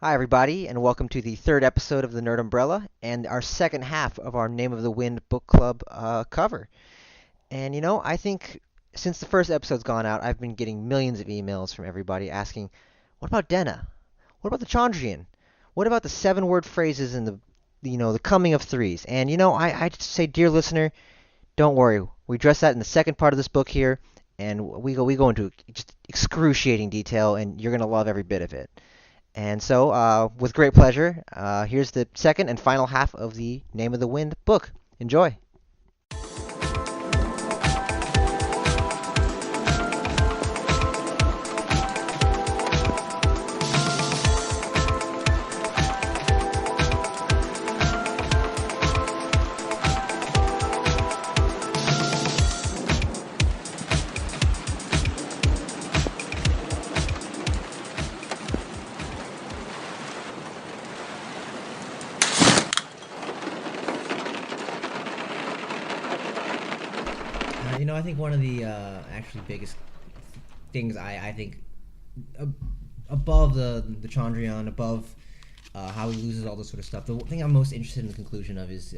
Hi, everybody, and welcome to the third episode of the Nerd Umbrella and our second half of our Name of the Wind book club cover. And I think since the first episode's gone out, I've been getting millions of emails from everybody asking, what about Denna? What about the Chandrian? What about the seven-word phrases and the coming of threes? And I just say, dear listener, don't worry. We address that in the second part of this book here, and we go into just excruciating detail, and you're gonna love every bit of it. And so, with great pleasure, here's the second and final half of the Name of the Wind book. Enjoy. I think one of the actually biggest things I think above the Chandrian, above how he loses all this sort of stuff. The thing I'm most interested in the conclusion of is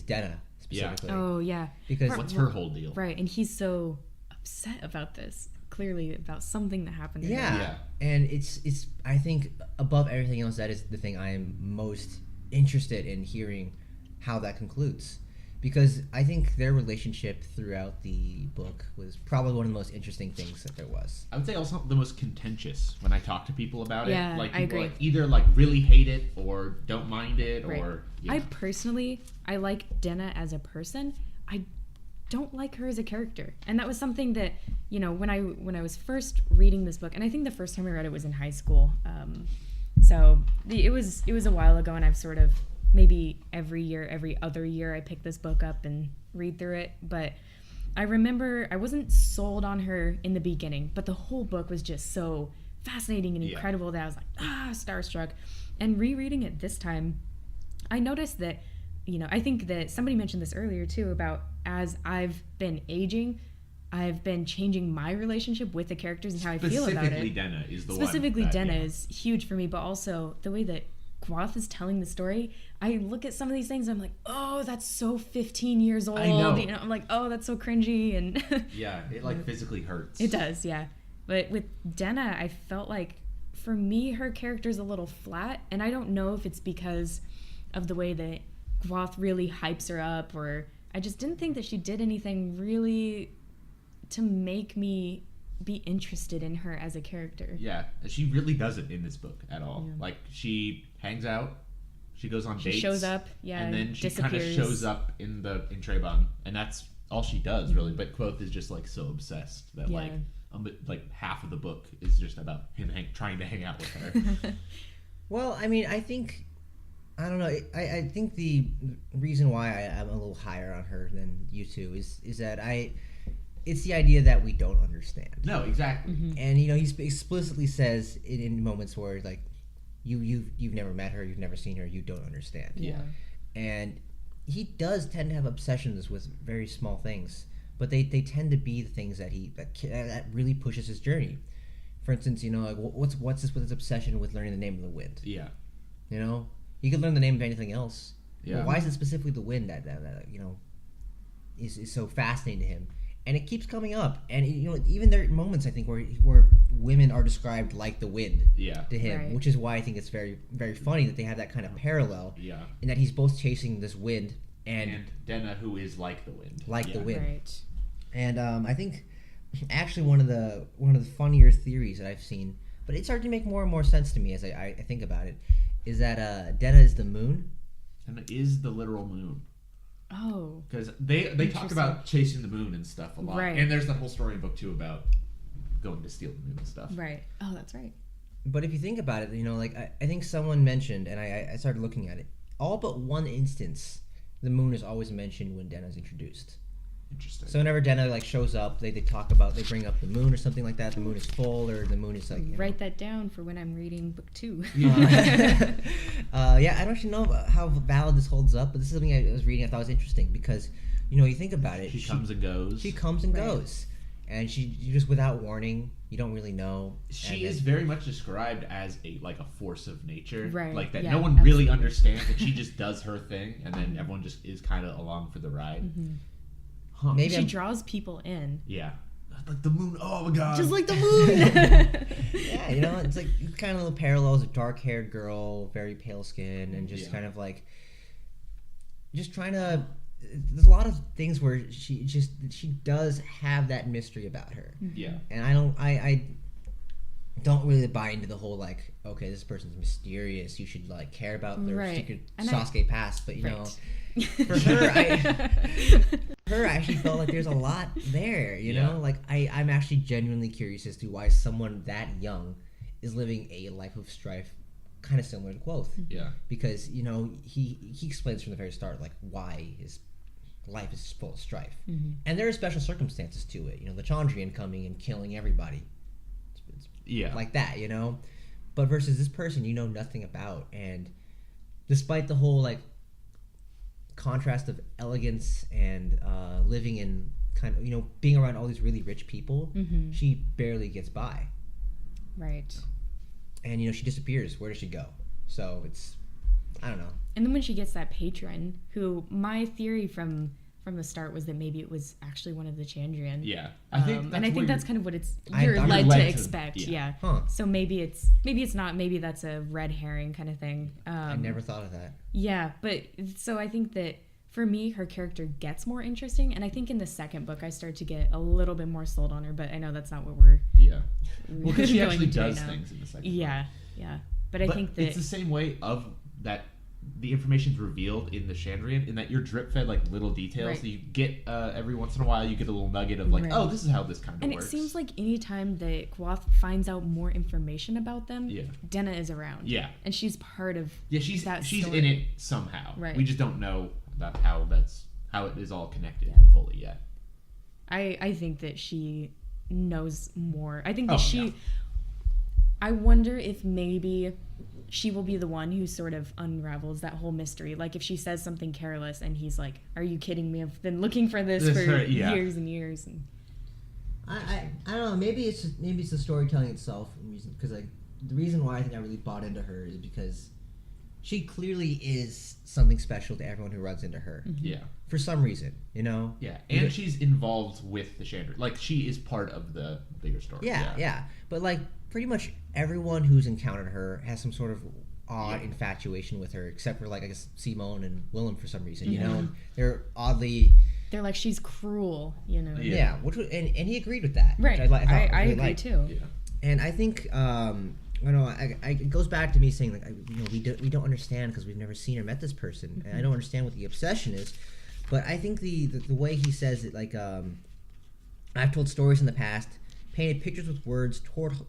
Denna specifically. Yeah. Oh yeah. Because what's her whole deal? Right, and he's so upset about this. Clearly, about something that happened. Yeah. And it's I think above everything else, that is the thing I am most interested in hearing how that concludes. Because I think their relationship throughout the book was probably one of the most interesting things that there was. I would say also the most contentious when I talk to people about it. Yeah, Like I people agree. Either really hate it or don't mind it Right. or I like Denna as a person. I don't like her as a character, and that was something that when I was first reading this book, and I think the first time I read it was in high school. It was a while ago, and I've sort of maybe every other year I pick this book up and read through it. But I remember I wasn't sold on her in the beginning, but the whole book was just so fascinating and incredible that I was like, starstruck. And rereading it this time, I noticed that, I think that somebody mentioned this earlier too, about as I've been aging, I've been changing my relationship with the characters and how I feel about it. Specifically Denna is the Specifically one. Denna is huge for me, but also the way that Gwath is telling the story, I look at some of these things and I'm like, oh, that's so 15 years old. I know. I'm like, oh, that's so cringy. And Yeah, it physically hurts. it does, yeah. But with Denna, I felt like, for me, her character's a little flat, and I don't know if it's because of the way that Gwath really hypes her up, or I just didn't think that she did anything really to make me be interested in her as a character. Yeah, she really doesn't in this book at all. Yeah. Like, she hangs out, she goes on She dates. shows up, and then she kind of disappears. shows up in Trebon, and that's all she does, really. But Quoth is just, so obsessed that, half of the book is just about him trying to hang out with her. Well, I mean, I don't know. I think the reason why I'm a little higher on her than you two is that it's the idea that we don't understand. No, exactly. Mm-hmm. And he explicitly says in moments where you've never met her, you've never seen her, you don't understand. Yeah. And he does tend to have obsessions with very small things, but they tend to be the things that really pushes his journey. For instance, what's this with his obsession with learning the name of the wind? Yeah. He could learn the name of anything else. Yeah. Well, why is it specifically the wind that is so fascinating to him? And it keeps coming up. And even there are moments, I think, where women are described like the wind to him, Right. which is why I think it's very, very funny that they have that kind of parallel. Yeah. In that he's both chasing this wind and Denna, who is like the wind. the wind. Right. And I think actually one of the funnier theories that I've seen, but it's starting to make more and more sense to me as I think about it, is that Denna is the moon. Denna is the literal moon. Oh. Because they talk about chasing the moon and stuff a lot. Right. And there's that whole story in book 2 about going to steal the moon and stuff. Right. Oh, that's right. But if you think about it, I think someone mentioned, and I started looking at it, all but one instance, the moon is always mentioned when Denna's introduced. Interesting. So whenever Denna shows up, they bring up the moon or something like that. The moon is full, or the moon is Write that down for when I'm reading book 2. Yeah, I don't actually know how valid this holds up, but this is something I was reading. I thought was interesting because, you think about it. She comes and goes. She comes and Right. goes, and she just without warning You don't really know. She is very much described as a force of nature, Right, like that. yeah, No one really absolutely. understands, and she just does her thing, and then everyone just is kind of along for the ride. Huh. Maybe She I'm- draws people in. Yeah, like the moon. Oh my god, Just like the moon. Yeah, you know, it's like kind of little parallels. A dark-haired girl, very pale skin, and just Yeah. kind of like, just trying to. There's a lot of things where she does have that mystery about her, yeah. and I don't really buy into the whole like, okay, this person's mysterious. You should like care about their Right. secret And Sasuke past, but you know, Right. for her, I actually felt like there's a lot there. You know, like I'm actually genuinely curious as to why someone that young is living a life of strife, kind of similar to Quoth. Yeah. Because you know he explains from the very start like why his life is full of strife, and there are special circumstances to it. You know, the Chandrian coming and killing everybody, it's Yeah. like that. You know, but versus this person you know nothing about, and despite the whole like contrast of elegance and living in kind of, you know, being around all these really rich people, she barely gets by. Right. And you know she disappears. Where does she go? So it's, I don't know. And then when she gets that patron, who my theory from the start was that maybe it was actually one of the Chandrian. Yeah. I think And I think that's kind of what you're I'm led led to to- expect. yeah. Huh. So maybe it's not. Maybe that's a red herring kind of thing. I never thought of that. Yeah, but so I think that for me, her character gets more interesting, and I think in the second book I start to get a little bit more sold on her. But I know that's not what we're. Yeah. Well, because she going actually into right does now. things in the second. Yeah, yeah. But I think that it's the same way of that. The information's revealed in the Chandrian in that you're drip fed like little details. Right. So you get every once in a while you get a little nugget of like, Right. oh, this is how this kind of and works. it seems like anytime that Quoth finds out more information about them, Yeah. Denna is around. Yeah. And she's part of she's that she's story. in it somehow. Right. We just don't know that how it is all connected Yeah. fully yet. I think that she knows more. I think that Oh, she. yeah. I wonder if maybe she will be the one who sort of unravels that whole mystery. Like if she says something careless and he's like, "Are you kidding me? I've been looking for this This for her- yeah. years and years." And I don't know. Maybe it's the storytelling itself. Because like the reason why I think I really bought into her is because she clearly is something special to everyone who runs into her Yeah. for some reason. You know. Yeah. And she's involved with the Chandrian. Like she is part of the bigger story. Yeah. But like pretty much everyone who's encountered her has some sort of odd infatuation with her, except for like I guess Simone and Willem for some reason. You know, they're oddly. they're like, "She's cruel," you know. Yeah. Yeah, and he agreed with that. Right. Which I I really agree liked. too. Yeah. And I think you know, it goes back to me saying like, you know, we don't understand because we've never seen or met this person, and I don't understand what the obsession is. But I think the way he says it, like, I've told stories in the past, painted pictures with words,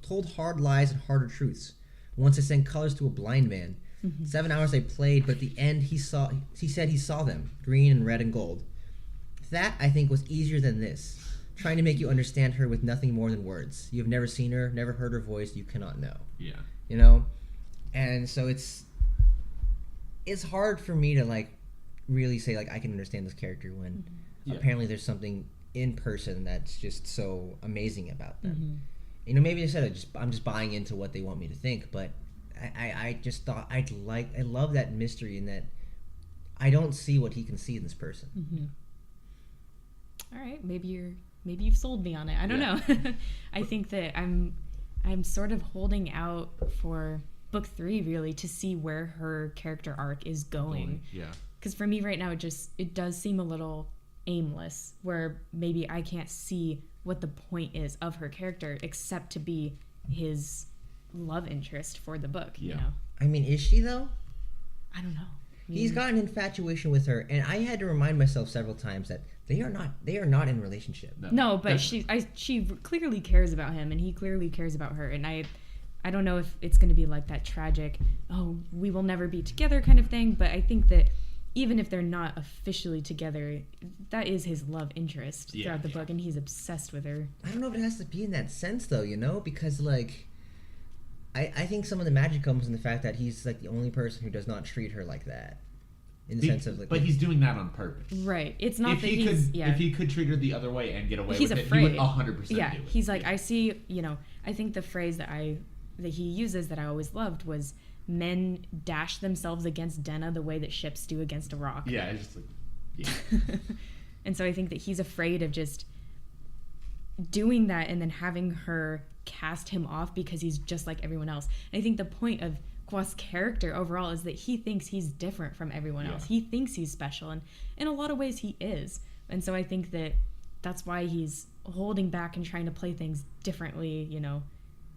told hard lies and harder truths. Once I sent colors to a blind man. 7 hours I played, but at the end he said he saw them, green and red and gold. That, I think, was easier than this. Trying to make you understand her with nothing more than words. You have never seen her, never heard her voice, you cannot know. Yeah. You know? And so it's hard for me to, like, really say, like, I can understand this character when Yeah. apparently there's something in person that's just so amazing about them. Mm-hmm. You know, maybe I said I'm just buying into what they want me to think, but I just thought I love that mystery in that I don't see what he can see in this person. All right, maybe you've sold me on it. I don't know. I think that I'm sort of holding out for book 3 really to see where her character arc is going. Yeah. Because for me right now, it does seem a little aimless, where maybe I can't see what the point is of her character except to be his love interest for the book. You Yeah. know, I mean, is she though? I don't know. He's got an infatuation with her, and I had to remind myself several times that they are not in a relationship. No, but Definitely. she clearly cares about him, and he clearly cares about her, and I don't know if it's going to be like that tragic, oh, we will never be together kind of thing, but I think that even if they're not officially together, that is his love interest throughout the book, and he's obsessed with her. I don't know if it has to be in that sense though, you know, because like I think some of the magic comes in the fact that he's like the only person who does not treat her like that. In the sense of like, but he's doing that on purpose. Right. It's not If that he he's could, if he could treat her the other way and get away he's with it, afraid. he would 100% yeah, do it. he's like, I see, you know, I think the phrase that he uses that I always loved was, men dash themselves against Denna the way that ships do against a rock. Yeah, it's just like, yeah. And so I think that he's afraid of just doing that and then having her cast him off because he's just like everyone else. And I think the point of Kwok's character overall is that he thinks he's different from everyone else. He thinks he's special, and in a lot of ways he is. And so I think that that's why he's holding back and trying to play things differently, you know,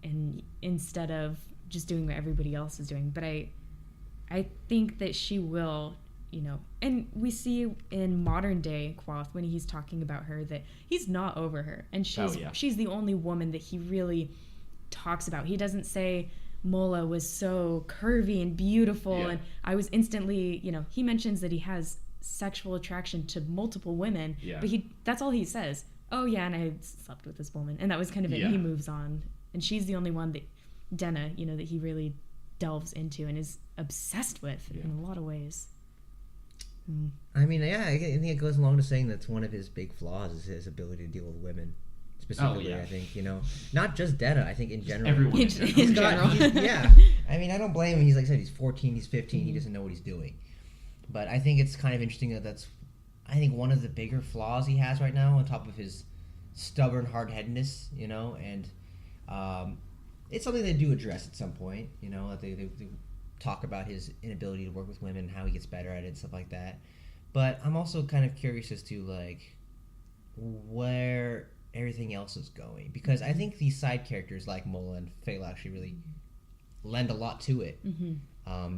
and instead of just doing what everybody else is doing. But I think that she will, you know, and we see in modern day Kwok, when he's talking about her, that he's not over her, and she's the only woman that he really talks about. He doesn't say Mola was so curvy and beautiful, and I was instantly, you know, he mentions that he has sexual attraction to multiple women, but that's all he says. Oh yeah, and I slept with this woman, and that was kind of it. He moves on, and she's the only one that Denna, you know, that he really delves into and is obsessed with in a lot of ways. I mean, I think it goes along to saying that's one of his big flaws is his ability to deal with women. Specifically, I think, you know, not just Denna, I think in general. Everyone in general. I mean, I don't blame him. He's like I said, he's 14, he's 15, he doesn't know what he's doing. But I think it's kind of interesting that's, I think, one of the bigger flaws he has right now, on top of his stubborn hard-headedness, you know, and it's something they do address at some point, you know, that they talk about his inability to work with women, how he gets better at it, and stuff like that. But I'm also kind of curious as to, like, where everything else is going. Because I think these side characters like Mola and Fela actually really lend a lot to it.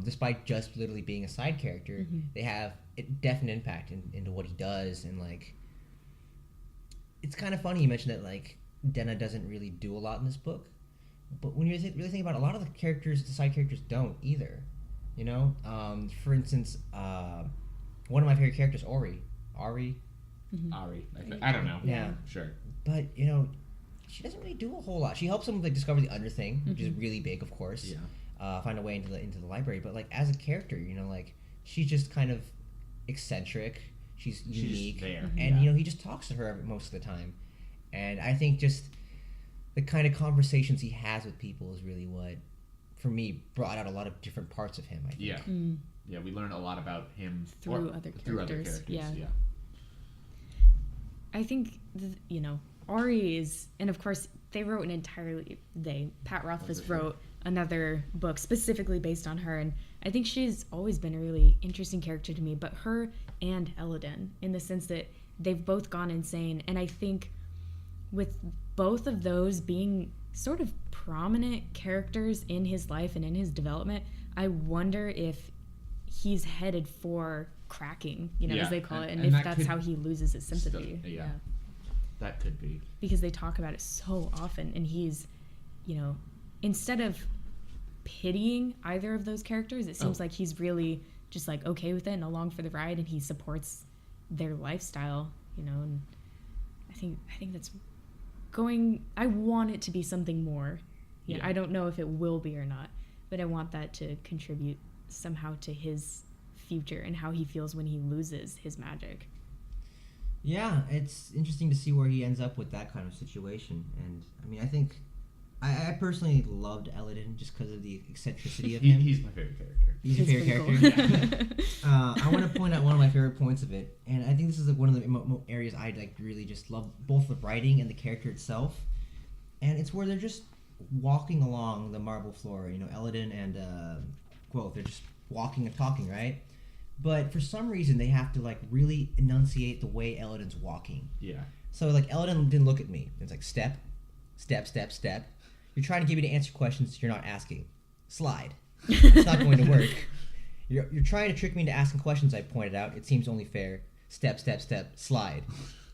Despite just literally being a side character, they have a definite impact into what he does. And, like, it's kind of funny you mentioned that, like, Denna doesn't really do a lot in this book. But when you really think about it, a lot of the side characters don't either. You know? For instance, one of my favorite characters, Ari. Ari. I don't know. Yeah. Sure. But, you know, she doesn't really do a whole lot. She helps him, like, discover the Under Thing, which is really big, of course. Yeah. Find a way into the library. But, like, as a character, you know, like, she's just kind of eccentric. She's unique. Just there. And, you know, he just talks to her most of the time. And I think just the kind of conversations he has with people is really what, for me, brought out a lot of different parts of him, I think. Yeah. Yeah, we learn a lot about him through other characters. Yeah. I think, you know, Ari is, and of course, they wrote an entirely, Pat Rothfuss wrote another book specifically based on her, and I think she's always been a really interesting character to me, but her and Elodin, in the sense that they've both gone insane, and I think with both of those being sort of prominent characters in his life and in his development, I wonder if he's headed for cracking, you know, as they call it, and if that's how he loses his sympathy. That could be. Because they talk about it so often, and he's, you know, instead of pitying either of those characters, it seems like he's really just like okay with it and along for the ride, and he supports their lifestyle, you know, and I think that's going, I want it to be something more. Yeah. I don't know if it will be or not, but I want that to contribute somehow to his future and how he feels when he loses his magic. Yeah, it's interesting to see where he ends up with that kind of situation. And I mean, I think I personally loved Elodin just because of the eccentricity of him. He's my favorite character. He's your favorite character. Cool. I want to point out one of my favorite points of it, and I think this is like one of the areas I like really just love, both the writing and the character itself. And it's where they're just walking along the marble floor. You know, Elodin and Quoth, they're just walking and talking, right? But for some reason, they have to, like, really enunciate the way Elodin's walking. Yeah. So, like, Elodin didn't look at me. It's like, step, step, step, step. You're trying to get me to answer questions you're not asking. Slide. It's not going to work. You're trying to trick me into asking questions, I pointed out. It seems only fair. Step, step, step, slide.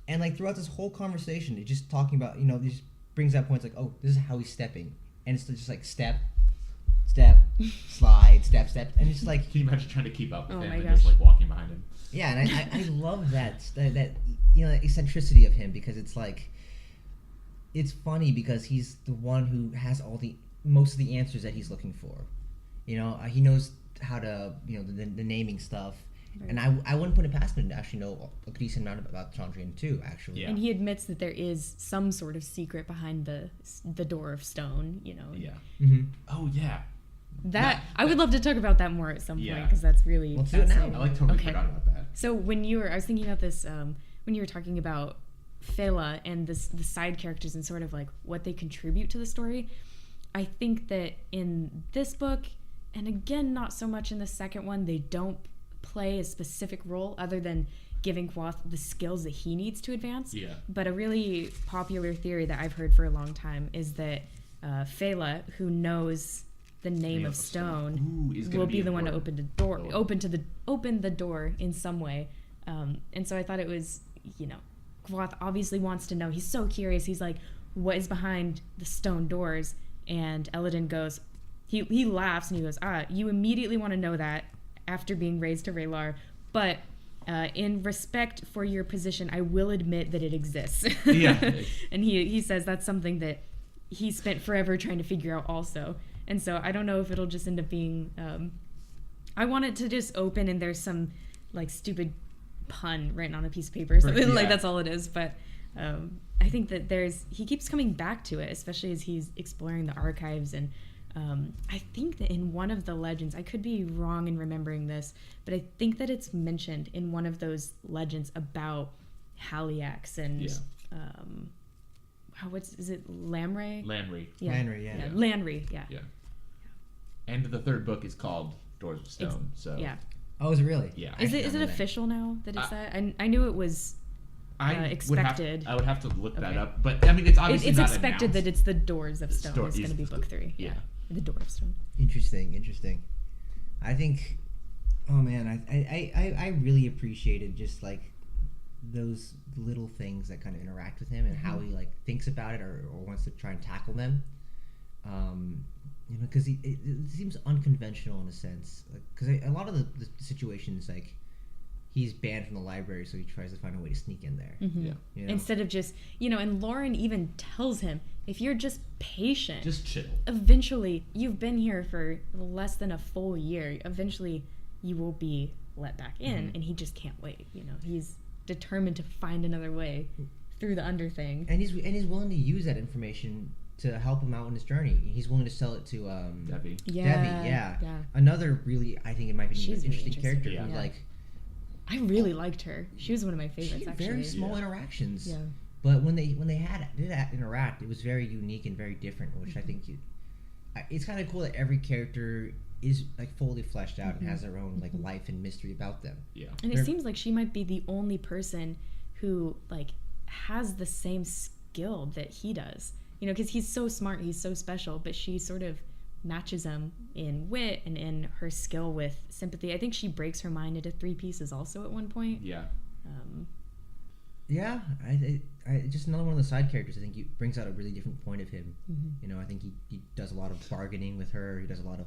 And, like, throughout this whole conversation, it just talking about, you know, it just brings up points like, oh, this is how he's stepping. And it's just like, step, step, slide, step, step, and it's like... Can you imagine trying to keep up with him and gosh. just, like, walking behind him? Yeah, and I love that, you know, eccentricity of him, because it's like... It's funny because he's the one who has most of the answers that he's looking for. You know, he knows how to, you know, the naming stuff, And I wouldn't put it past him to actually know a decent amount about Chandrian too, actually. Yeah. And he admits that there is some sort of secret behind the door of stone, you know. Yeah. Mm-hmm. Oh yeah. I would love to talk about that more at some point Yeah. because that's really Let's do it now. fascinating. I like totally Okay. forgot about that. So I was thinking about this when you were talking about Fela and the side characters and sort of like what they contribute to the story. I think that in this book, and again, not so much in the second one, they don't play a specific role other than giving Quoth the skills that he needs to advance. Yeah. But a really popular theory that I've heard for a long time is that Fela, who knows the name of Stone, Ooh, is gonna will be the one to important. open the door in some way. And so I thought it was, you know, Quoth obviously wants to know. He's so curious. He's like, what is behind the stone doors? And Eladin goes, he laughs and he goes, you immediately want to know that after being raised to Raylar, but in respect for your position, I will admit that it exists. Yeah. And he says that's something that he spent forever trying to figure out also. And so I don't know if it'll just end up being, I want it to just open and there's some like stupid pun written on a piece of paper. So Right, like yeah. that's all it is. But I think that he keeps coming back to it, especially as he's exploring the archives. And I think that in one of the legends, I could be wrong in remembering this, but I think that it's mentioned in one of those legends about Haliax and Yeah. is it Lamray? Landry. Yeah. Landry, yeah. Landry, yeah. Yeah. And the third book is called Doors of Stone. So Yeah. Oh, is it really? yeah. Is I it didn't know that. official now that it's that? I knew it was. Expected. I would have to look that Okay. up, but I mean, it's obviously It's not expected that announced. it's the Doors of Stone. Store- It's going to be book 3. Yeah. The Door of Stone. Interesting. I think, oh man, I really appreciated just like those little things that kind of interact with him and how he like thinks about it or wants to try and tackle them. You know, because it seems unconventional in a sense. Because a lot of the situations, like he's banned from the library, so he tries to find a way to sneak in there. Mm-hmm. Yeah. You know? Instead of just, and Lauren even tells him, if you're just patient, Just chill. eventually, you've been here for less than a full year, eventually you will be let back in, and he just can't wait. He's determined to find another way through the under thing. And he's willing to use that information to help him out on his journey. He's willing to sell it to Debbie. Debbie. Yeah. Another really, I think it might be She's an really interesting character Yeah. who's Yeah. like I really liked her. She was one of my favorites, she had actually. very small Yeah. interactions. Yeah. But when they did interact, it was very unique and very different, which I think it's kind of cool that every character is like fully fleshed out and has their own like life and mystery about them. Yeah. And it They're- seems like she might be the only person who like has the same skill that he does. Because he's so smart, he's so special, but she sort of matches him in wit and in her skill with sympathy. I think she breaks her mind into 3 pieces also at one point. Yeah. Yeah, I just another one of the side characters. I think he brings out a really different point of him. Mm-hmm. I think he does a lot of bargaining with her. He does a lot of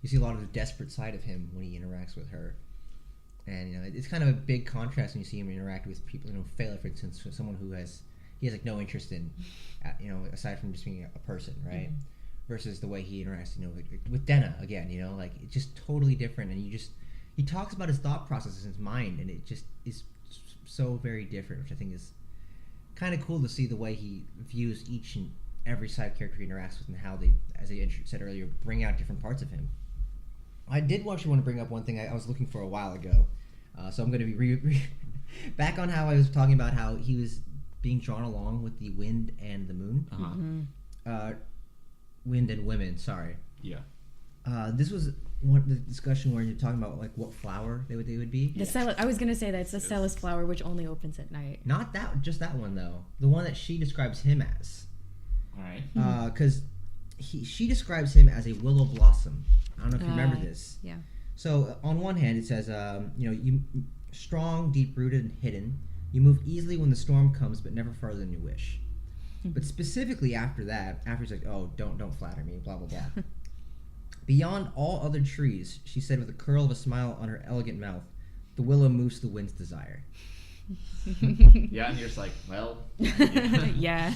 you see a lot of the desperate side of him when he interacts with her. And it's kind of a big contrast when you see him interact with people. Fela, for instance, someone who he has like no interest in, aside from just being a person, right? Mm-hmm. Versus the way he interacts, with Denna again. It's just totally different. And he talks about his thought processes in his mind, and it just is so very different, which I think is kind of cool to see the way he views each and every side character he interacts with and how they, as I said earlier, bring out different parts of him. I did actually want to bring up one thing I was looking for a while ago, so I'm going to be back on how I was talking about how he was being drawn along with the wind and the moon. Wind and women, sorry. Yeah. This was the discussion where you're talking about like what flower they would be. I was gonna say that it's the Celis flower, which only opens at night. Not just that one though. The one that she describes him as. All right. Because she describes him as a willow blossom. I don't know if you remember this. Yeah. So on one hand, it says, you strong, deep-rooted, and hidden. You move easily when the storm comes, but never farther than you wish. But specifically after that, after he's like, oh, don't flatter me, blah blah blah. Beyond all other trees, she said with a curl of a smile on her elegant mouth, the willow moves the wind's desire. Yeah, and you're just like, well. Yeah.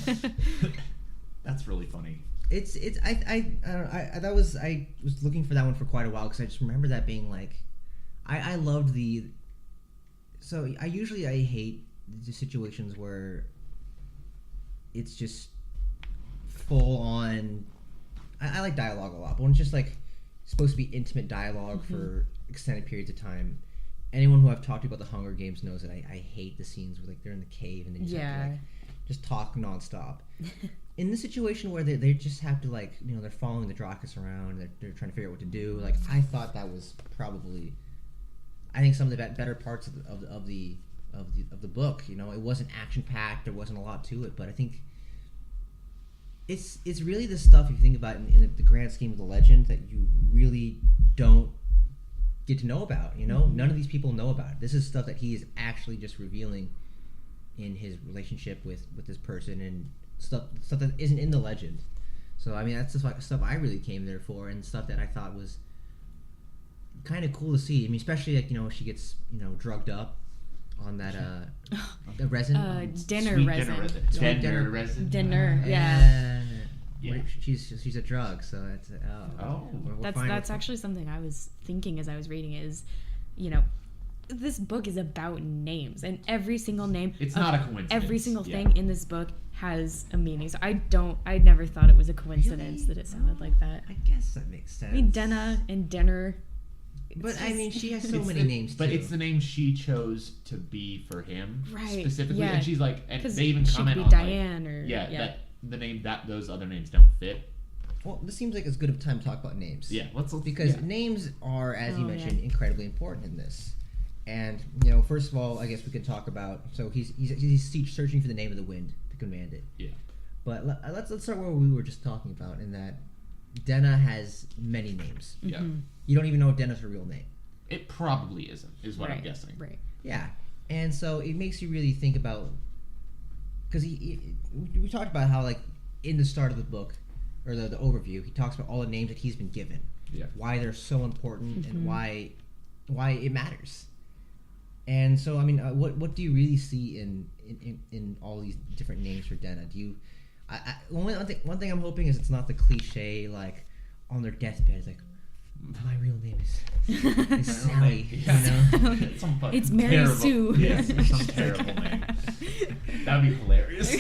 That's really funny. I was looking for that one for quite a while because I just remember that being like, I loved the So I hate the situations where it's just full on. I like dialogue a lot, but when it's just like supposed to be intimate dialogue for extended periods of time. Anyone who I've talked to about the Hunger Games knows that I hate the scenes where like they're in the cave and they just have to like just talk nonstop. In this situation where they just have to like they're following the Drakus around, they're trying to figure out what to do. Like I thought that was probably, I think some of the better parts of the book. It wasn't action packed, there wasn't a lot to it, but I think it's really the stuff you think about in the grand scheme of the legend that you really don't get to know about. None of these people know about it. This is stuff that he is actually just revealing in his relationship with this person, and stuff that isn't in the legend. So I mean that's just like stuff I really came there for, and stuff that I thought was kind of cool to see. I mean, especially like she gets drugged up on that the resin, dinner resin. Dinner resin. Dinner, yeah. Yeah. She's a drug, so it's that's actually something I was thinking as I was reading is, this book is about names, and every single name. It's not a coincidence. Every single thing in this book has a meaning. So I never thought it was a coincidence that it sounded like that. I guess that makes sense. I mean, Denna and Dinner. But I mean, she has so many names. But too. it's the name she chose to be for him, right? Specifically, yeah. And she's like, and they even comment on Diane like, or that the name that those other names don't fit. Well, this seems like as good of a time to talk about names. Yeah, let's because names are, as you mentioned, incredibly important in this. And first of all, I guess we can talk about. So he's searching for the name of the wind to command it. Yeah. But let's start where we were just talking about, in that Denna has many names. Yeah. You don't even know if Denna's her real name. It probably isn't, is what I'm guessing. Right. Yeah, and so it makes you really think about, because we talked about how like in the start of the book, or the overview, he talks about all the names that he's been given. Yeah. Why they're so important and why it matters. And so, I mean, what do you really see in all these different names for Denna? Do you? One thing I'm hoping is it's not the cliche like on their deathbed. It's like, my real name is Sally. It's Mary Sue. Yes, some terrible name. That would be hilarious,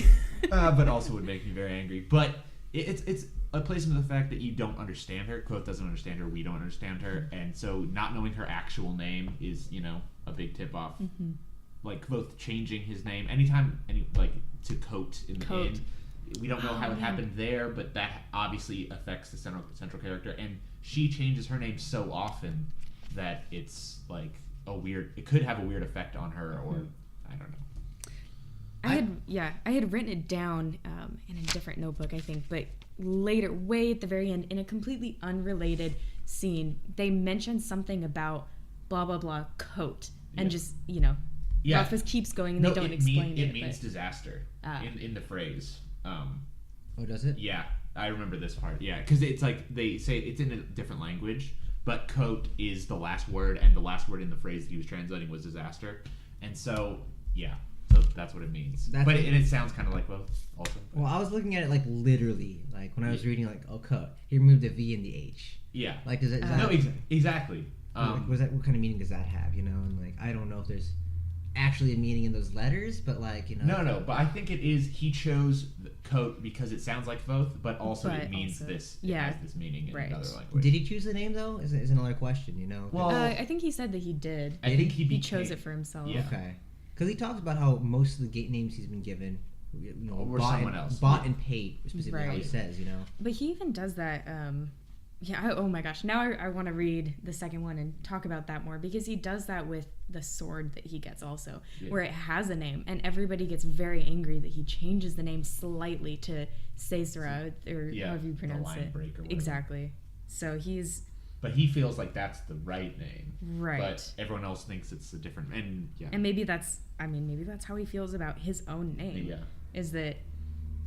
but also would make me very angry. But it's a place in the fact that you don't understand her. Quoth doesn't understand her. We don't understand her, and so not knowing her actual name is a big tip off. Like both changing his name anytime to Coat in the end. We don't know how it happened there, but that obviously affects the central character, and she changes her name so often that it's like it could have a weird effect on her, or I don't know. I had written it down in a different notebook, I think, but later, way at the very end, in a completely unrelated scene, they mentioned something about blah blah blah Coat, and just Rothfuss keeps going, and they don't explain it. It means disaster in the phrase. Oh, does it? Yeah, I remember this part. Yeah, because it's like they say it's in a different language, but Coat is the last word, and the last word in the phrase that he was translating was disaster, and so so that's what it means. And it sounds kind of like both also. Well, I was looking at it like literally, like when I was reading like Coat, he removed the V and the H. Yeah. Like does that? No, exactly. What kind of meaning does that have? And like I don't know if there's actually a meaning in those letters, but like No, but I think it is. He chose Coat because it sounds like both, but also it means this. It has this meaning in another language. Did he choose the name though? Is another question. Well, I think he said that he did. I think he chose it for himself. Yeah. Okay, because he talks about how most of the gate names he's been given, were someone else. Bought and paid, specifically how he says. But he even does that. Oh my gosh! Now I want to read the second one and talk about that more, because he does that with the sword that he gets also, where it has a name, and everybody gets very angry that he changes the name slightly to Caesara, or however you pronounce it. Exactly. So But he feels like that's the right name. Right. But everyone else thinks it's a different. And maybe that's how he feels about his own name. Yeah. Is that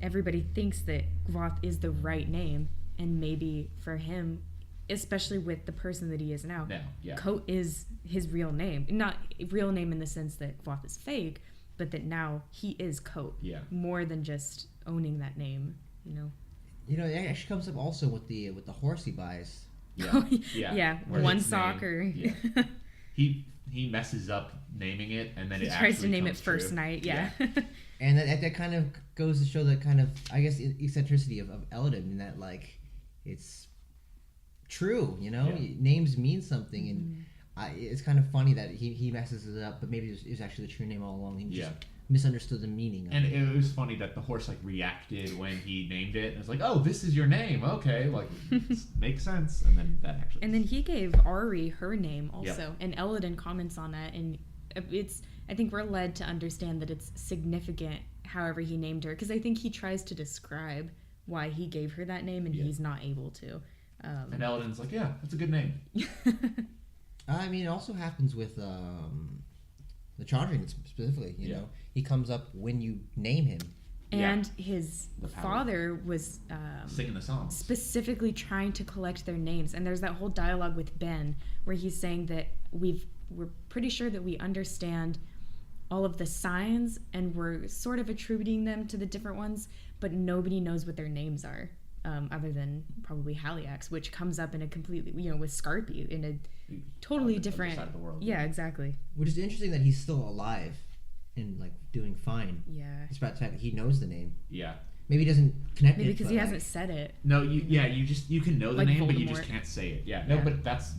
everybody thinks that Groth is the right name. And maybe for him, especially with the person that he is now, Coat is his real name. Not real name in the sense that Groth is fake, but that now he is Coat. Yeah. More than just owning that name, it actually comes up also with the horse he buys. Yeah. One sock or... Yeah. he messes up naming it, and then He it tries actually to name it comes first true. night. Yeah. And that kind of goes to show the kind of, I guess, eccentricity of Eldon, in that, like, it's true, you know? Yeah. Names mean something, and it's kind of funny that he messes it up, but maybe it was actually the true name all along. He just misunderstood the meaning of And it. it was funny that the horse like reacted when he named it, and it was like, "Oh, this is your name, okay, like makes sense." And then that actually. And then he gave Ari her name also, and Elladan comments on that, and it's. I think we're led to understand that it's significant. However, he named her, because I think he tries to describe why he gave her that name, and he's not able to. And Eldon's like, "Yeah, that's a good name." I mean, it also happens with the Chandrian specifically. You know, he comes up when you name him. And his power. father was Singing the songs. specifically trying to collect their names. And there's that whole dialogue with Ben where he's saying that we're pretty sure that we understand all of the signs and we're sort of attributing them to the different ones, but nobody knows what their names are, other than probably Haliax, which comes up in a completely, with Scarpy in a totally On the different side of the world. Yeah, exactly. Which is interesting that he's still alive and, like, doing fine. Yeah. Despite the fact that he knows the name. Yeah. Maybe he doesn't connect Maybe it. because but, he like, hasn't said it. No, you can know the Like name, but you just Voldemort. can't say it. Yeah. Yeah. No, but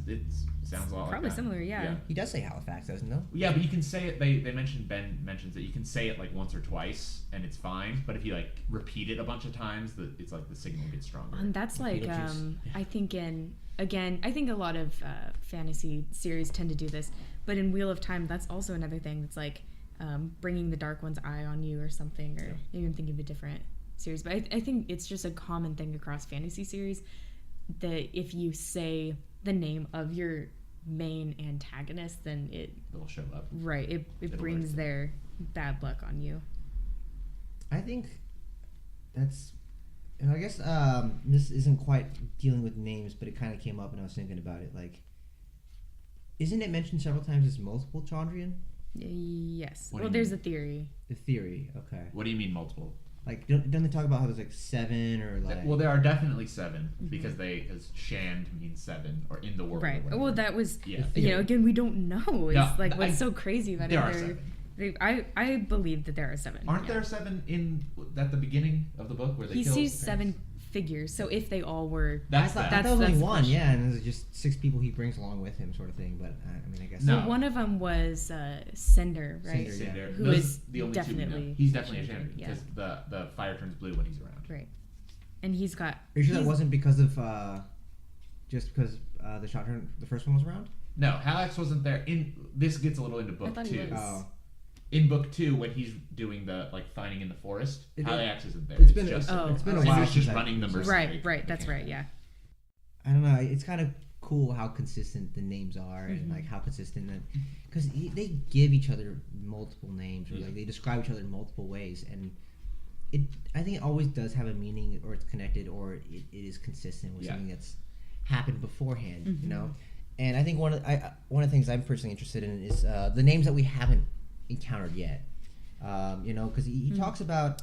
it sounds a lot Probably like that. similar, yeah. He does say Halifax, doesn't he? Yeah, but you can say it. They mentioned Ben mentions that you can say it like once or twice and it's fine. But if you like repeat it a bunch of times, it's like the signal gets stronger. And that's like Beetlejuice. I think I think a lot of fantasy series tend to do this, but in Wheel of Time, that's also another thing that's like bringing the Dark One's eye on you or something, or even thinking of a different series. But I think it's just a common thing across fantasy series that if you say the name of your main antagonist, then It'll show up. it brings work. their bad luck on you. I think that's. And I guess this isn't quite dealing with names, but it kind of came up, and I was thinking about it. Like, isn't it mentioned several times as multiple Chandrian? Yes. What do Well, you there's mean? a theory. The theory, okay. What do you mean multiple? Like, don't they talk about how there's like 7 or like? Well, there are definitely 7 because Shand means 7 or in the world. or Right. whatever. Well, that was, Yeah. again, we don't know. It's No, like what's so crazy about there it. are 7. I believe that there are 7. Aren't there 7 at the beginning of the book where they He kill sees the 7 parents? figures. So if they all were, I That's thought that. that was only that's one, flesh. yeah, and there's just 6 people he brings along with him, sort of thing. But I mean, I guess No. so one of them was Cinder, right? Cinder, Cinder. Who Those is the only 2 we definitely know. He's definitely a Chandrian, Chandrian yeah. because the fire turns blue when he's around. Right. And he's got. Are you sure that he's- wasn't because of just because the shotgun, the first one was around? No, Haliax wasn't there. This gets a little into book thought he 2. was. Oh, In book 2, when he's doing the like finding in the forest, It- Haliax isn't there. it's been just it's been a okay. while. Cinder's just since I- running the mercenary. Right. That's right. Yeah. I don't know. It's kind of cool how consistent the names are, and like how consistent, because they give each other multiple names, or like they describe each other in multiple ways, and I think it always does have a meaning, or it's connected, or it is consistent with something that's happened beforehand, you know. And I think one of the things I'm personally interested in is the names that we haven't encountered yet. You know, because he talks about.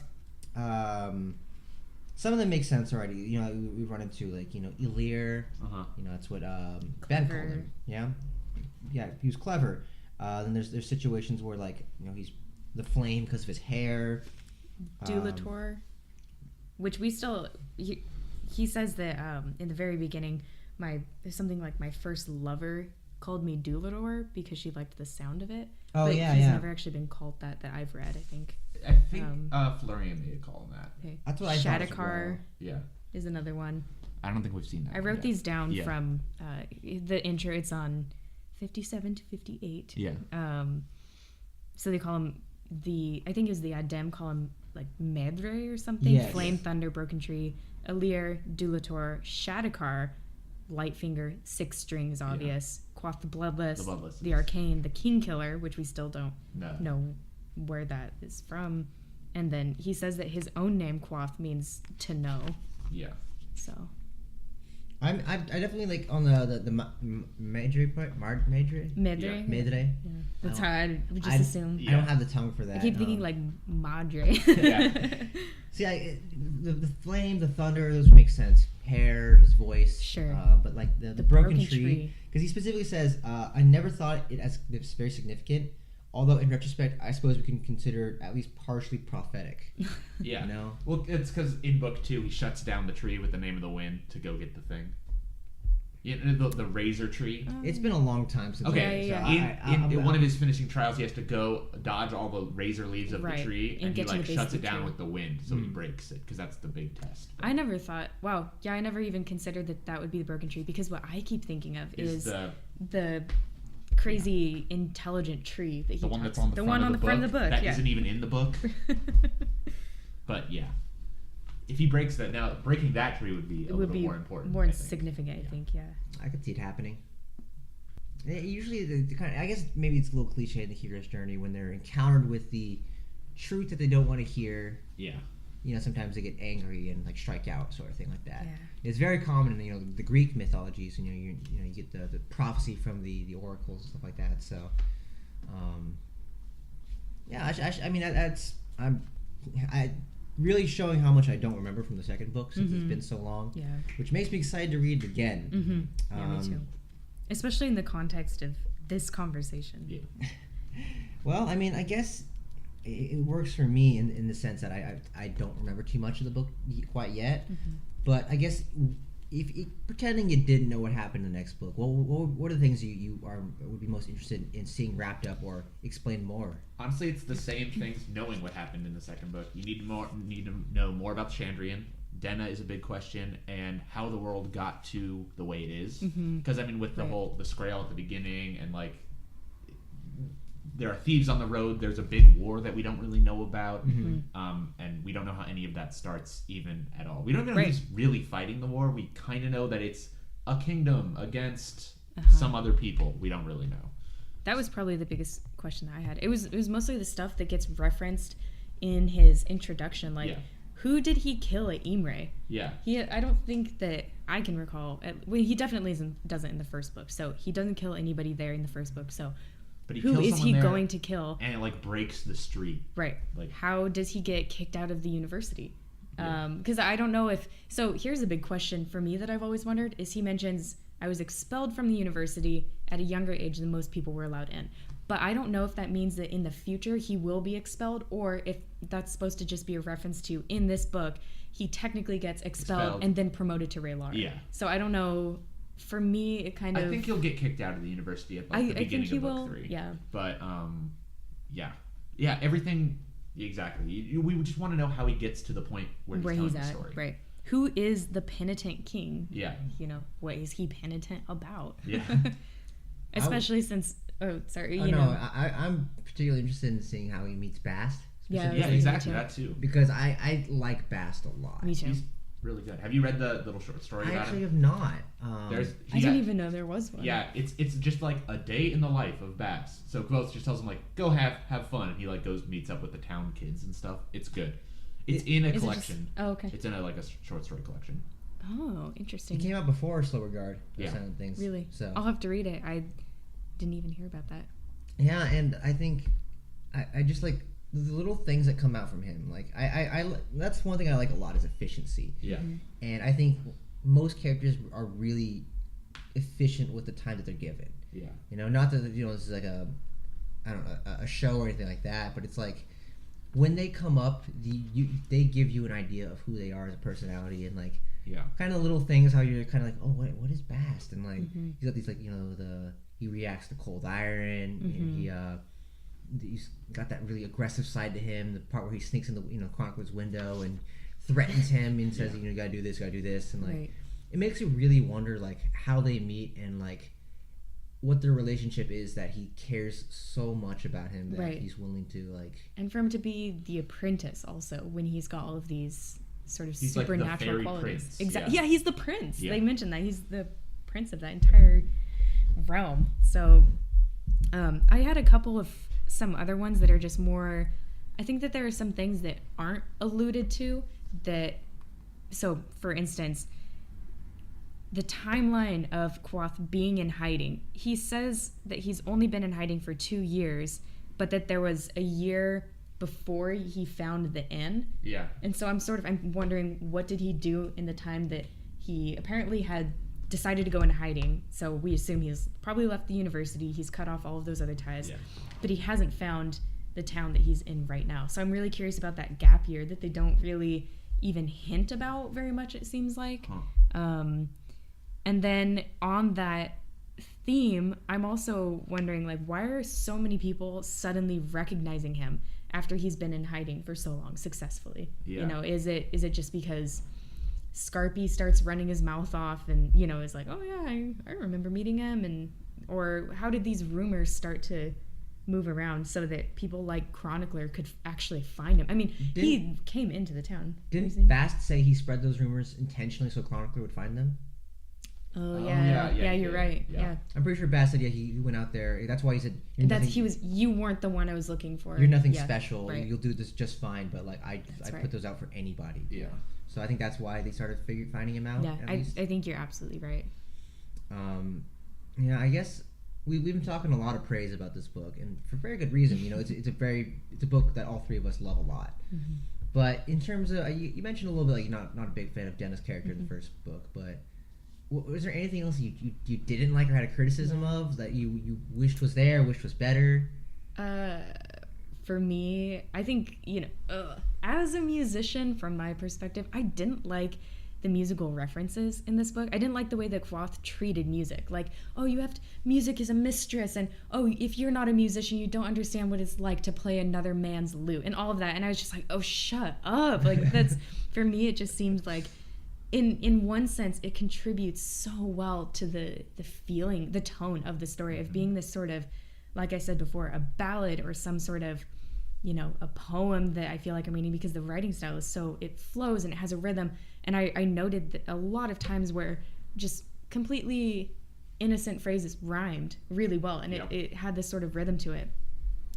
Some of them make sense already. You know, we've run into like Ilir. You know, that's what Ben called him. Yeah, he was clever. Then there's situations where like he's the flame because of his hair. Dulator, which we still he says that in the very beginning, there's something like my first lover called me Dulator because she liked the sound of it. Oh, but yeah, he's yeah. never actually been called that I've read. I think. I think Florian made a call on that. Okay. That's what I thought as Shadakar well. Yeah. is another one. I don't think we've seen that. I wrote yet. these down Yeah. from the intro. It's on 57 to 58. Yeah. So they call him I think it was the Adem call him like Medre or something. Yes. Flame, Thunder, Broken Tree, Alir, Dulator, Shadakar, Lightfinger, Six Strings, obvious, Quoth the Bloodless, the Arcane, the King Killer, which we still don't know where that is from. And then he says that his own name, Quoth, means to know. Yeah. So. I definitely like on the Madre part, Madre. Medre. Madre. Yeah. That's how I would just I- assume. I don't have the tongue for that. I keep thinking like Madre. Yeah. See, the flame, the thunder, those make sense. hair, his voice. Sure. But like the broken tree. Because he specifically says, I never thought it as it's very significant. Although in retrospect, I suppose we can consider it at least partially prophetic. Yeah. You know? Well, it's because in book 2 he shuts down the tree with the name of the wind to go get the thing. Yeah, the razor tree. It's been a long time since. Okay. Yeah. In one of his finishing trials, he has to go dodge all the razor leaves of the Right. tree, And and he get to the base shuts of it the down tree. with the wind, so he breaks it because that's the big test. I never thought. Wow. Yeah, I never even considered that would be the broken tree, because what I keep thinking of is the crazy intelligent tree that he the one talks- that's on the front of the front of the book. that Yeah. isn't even in the book. But yeah, if he breaks that, now breaking that tree would be It a would little be more important. more I think. significant. I think. Yeah. I could see it happening. Usually, the kind of, I guess maybe it's a little cliche in the hero's journey when they're encountered with the truth that they don't want to hear. Yeah. You know, sometimes they get angry and like strike out, sort of thing like that. Yeah. It's very common in the Greek mythologies. You get the prophecy from the oracles and stuff like that. So, I'm really showing how much I don't remember from the second book since it's been so long. Yeah. Which makes me excited to read it again. Mm-hmm. Yeah, me too. Especially in the context of this conversation. Yeah. Well, I mean, I guess it works for me in the sense that I don't remember too much of the book quite yet. But I guess if pretending you didn't know what happened in the next book, what are the things you would be most interested in seeing wrapped up or explained more? Honestly, it's the same things. Knowing what happened in the second book, you need to know more about Chandrian. Denna is a big question, and how the world got to the way it is. Because I mean, with the Scrael at the beginning, and like there are thieves on the road. There's a big war that we don't really know about, and we don't know how any of that starts even at all. We don't even know who's really fighting the war. We kind of know that it's a kingdom against some other people. We don't really know. That was probably the biggest question I had. It was mostly the stuff that gets referenced in his introduction, like who did he kill at Imre? Yeah. I don't think that I can recall. Well, he definitely doesn't in the first book. So he doesn't kill anybody there in the first book. So but he who kills is he someone there, going to kill? and it like breaks the street. Right. Like, how does he get kicked out of the university? Because I don't know if... So here's a big question for me that I've always wondered, is he mentions, I was expelled from the university at a younger age than most people were allowed in. But I don't know if that means that in the future he will be expelled, or if that's supposed to just be a reference to, in this book, he technically gets expelled. And then promoted to Raylar. Yeah. So I don't know. For me, it kind of... I think he'll get kicked out of the university at like, the beginning of book 3. Yeah. But, yeah, everything... Exactly. We just want to know how he gets to the point where he's telling the story. Right. Who is the penitent king? Yeah. You know, what is he penitent about? Yeah. Especially since... Oh, sorry. I'm particularly interested in seeing how he meets Bast. Yeah, exactly. That too. Because I like Bast a lot. Me too. He's really good. Have you read the little short story I about actually him? have not. I didn't even know there was one. Yeah, it's just like a day in the life of Bass. So Quoth just tells him like, go have fun, and he like goes meets up with the town kids and stuff. It's good. It's in a collection. Okay. It's in a short story collection. Oh, interesting. It came out before Slow Regard. Yeah. Things. Really? So I'll have to read it. I didn't even hear about that. Yeah, and I think I just like the little things that come out from him. Like I that's one thing I like a lot is efficiency. Yeah. And I think most characters are really efficient with the time that they're given. Yeah. You know, not that this is like a show or anything like that, but it's like when they come up, they give you an idea of who they are as a personality, and like kind of little things how you're kind of like, oh, what is Bast? And like he's got these like he reacts to cold iron, and he's got that really aggressive side to him. The part where he sneaks in the Chronicler's window and threatens him and says, you gotta do this, and like it makes you really wonder like how they meet and like what their relationship is, that he cares so much about him that he's willing to like, and for him to be the apprentice also when he's got all of these sort of he's supernatural like the fairy qualities. prince. Exactly. Yeah, he's the prince. Yeah. They mentioned that he's the prince of that entire realm. So I had a couple of some other ones that are just more, I think that there are some things that aren't alluded to that, so for instance, the timeline of Quoth being in hiding, he says that he's only been in hiding for 2 years, but that there was a year before he found the inn. Yeah. And so I'm wondering, what did he do in the time that he apparently had decided to go into hiding, so we assume he's probably left the university, he's cut off all of those other ties, but he hasn't found the town that he's in right now. So I'm really curious about that gap year that they don't really even hint about very much, it seems like. And then on that theme, I'm also wondering, like, why are so many people suddenly recognizing him after he's been in hiding for so long successfully? You know, is it just because Scarpy starts running his mouth off and, you know, is like, oh yeah, I remember meeting him, and or how did these rumors start to move around so that people like Chronicler could actually find him? I mean, he came into the town. Didn't Bast say he spread those rumors intentionally so Chronicler would find them? Oh yeah, you're right. Yeah. I'm pretty sure Bast said he went out there. That's why he said you weren't the one I was looking for. You're nothing special. Right. You'll do this just fine. But like I put those out for anybody. Yeah. So I think that's why they started finding him out. Yeah, I think you're absolutely right. Yeah, I guess we've been talking a lot of praise about this book, and for very good reason. You know, it's a book that all three of us love a lot. Mm-hmm. But in terms of you mentioned a little bit like you're not a big fan of Denna's character in the first book, but was there anything else you didn't like or had a criticism of that you wished was there, wished was better? For me, I think, you know, as a musician, from my perspective, I didn't like the musical references in this book. I didn't like the way that Quoth treated music. Like, oh, music is a mistress, and oh, if you're not a musician, you don't understand what it's like to play another man's lute, and all of that. And I was just like, oh, shut up. Like, that's, for me, it just seemed like, in one sense, it contributes so well to the feeling, the tone of the story of being this sort of, like I said before, a ballad or some sort of, you know, a poem that I feel like I'm reading, because the writing style is so, it flows and it has a rhythm. And I noted that a lot of times where just completely innocent phrases rhymed really well, and it had this sort of rhythm to it.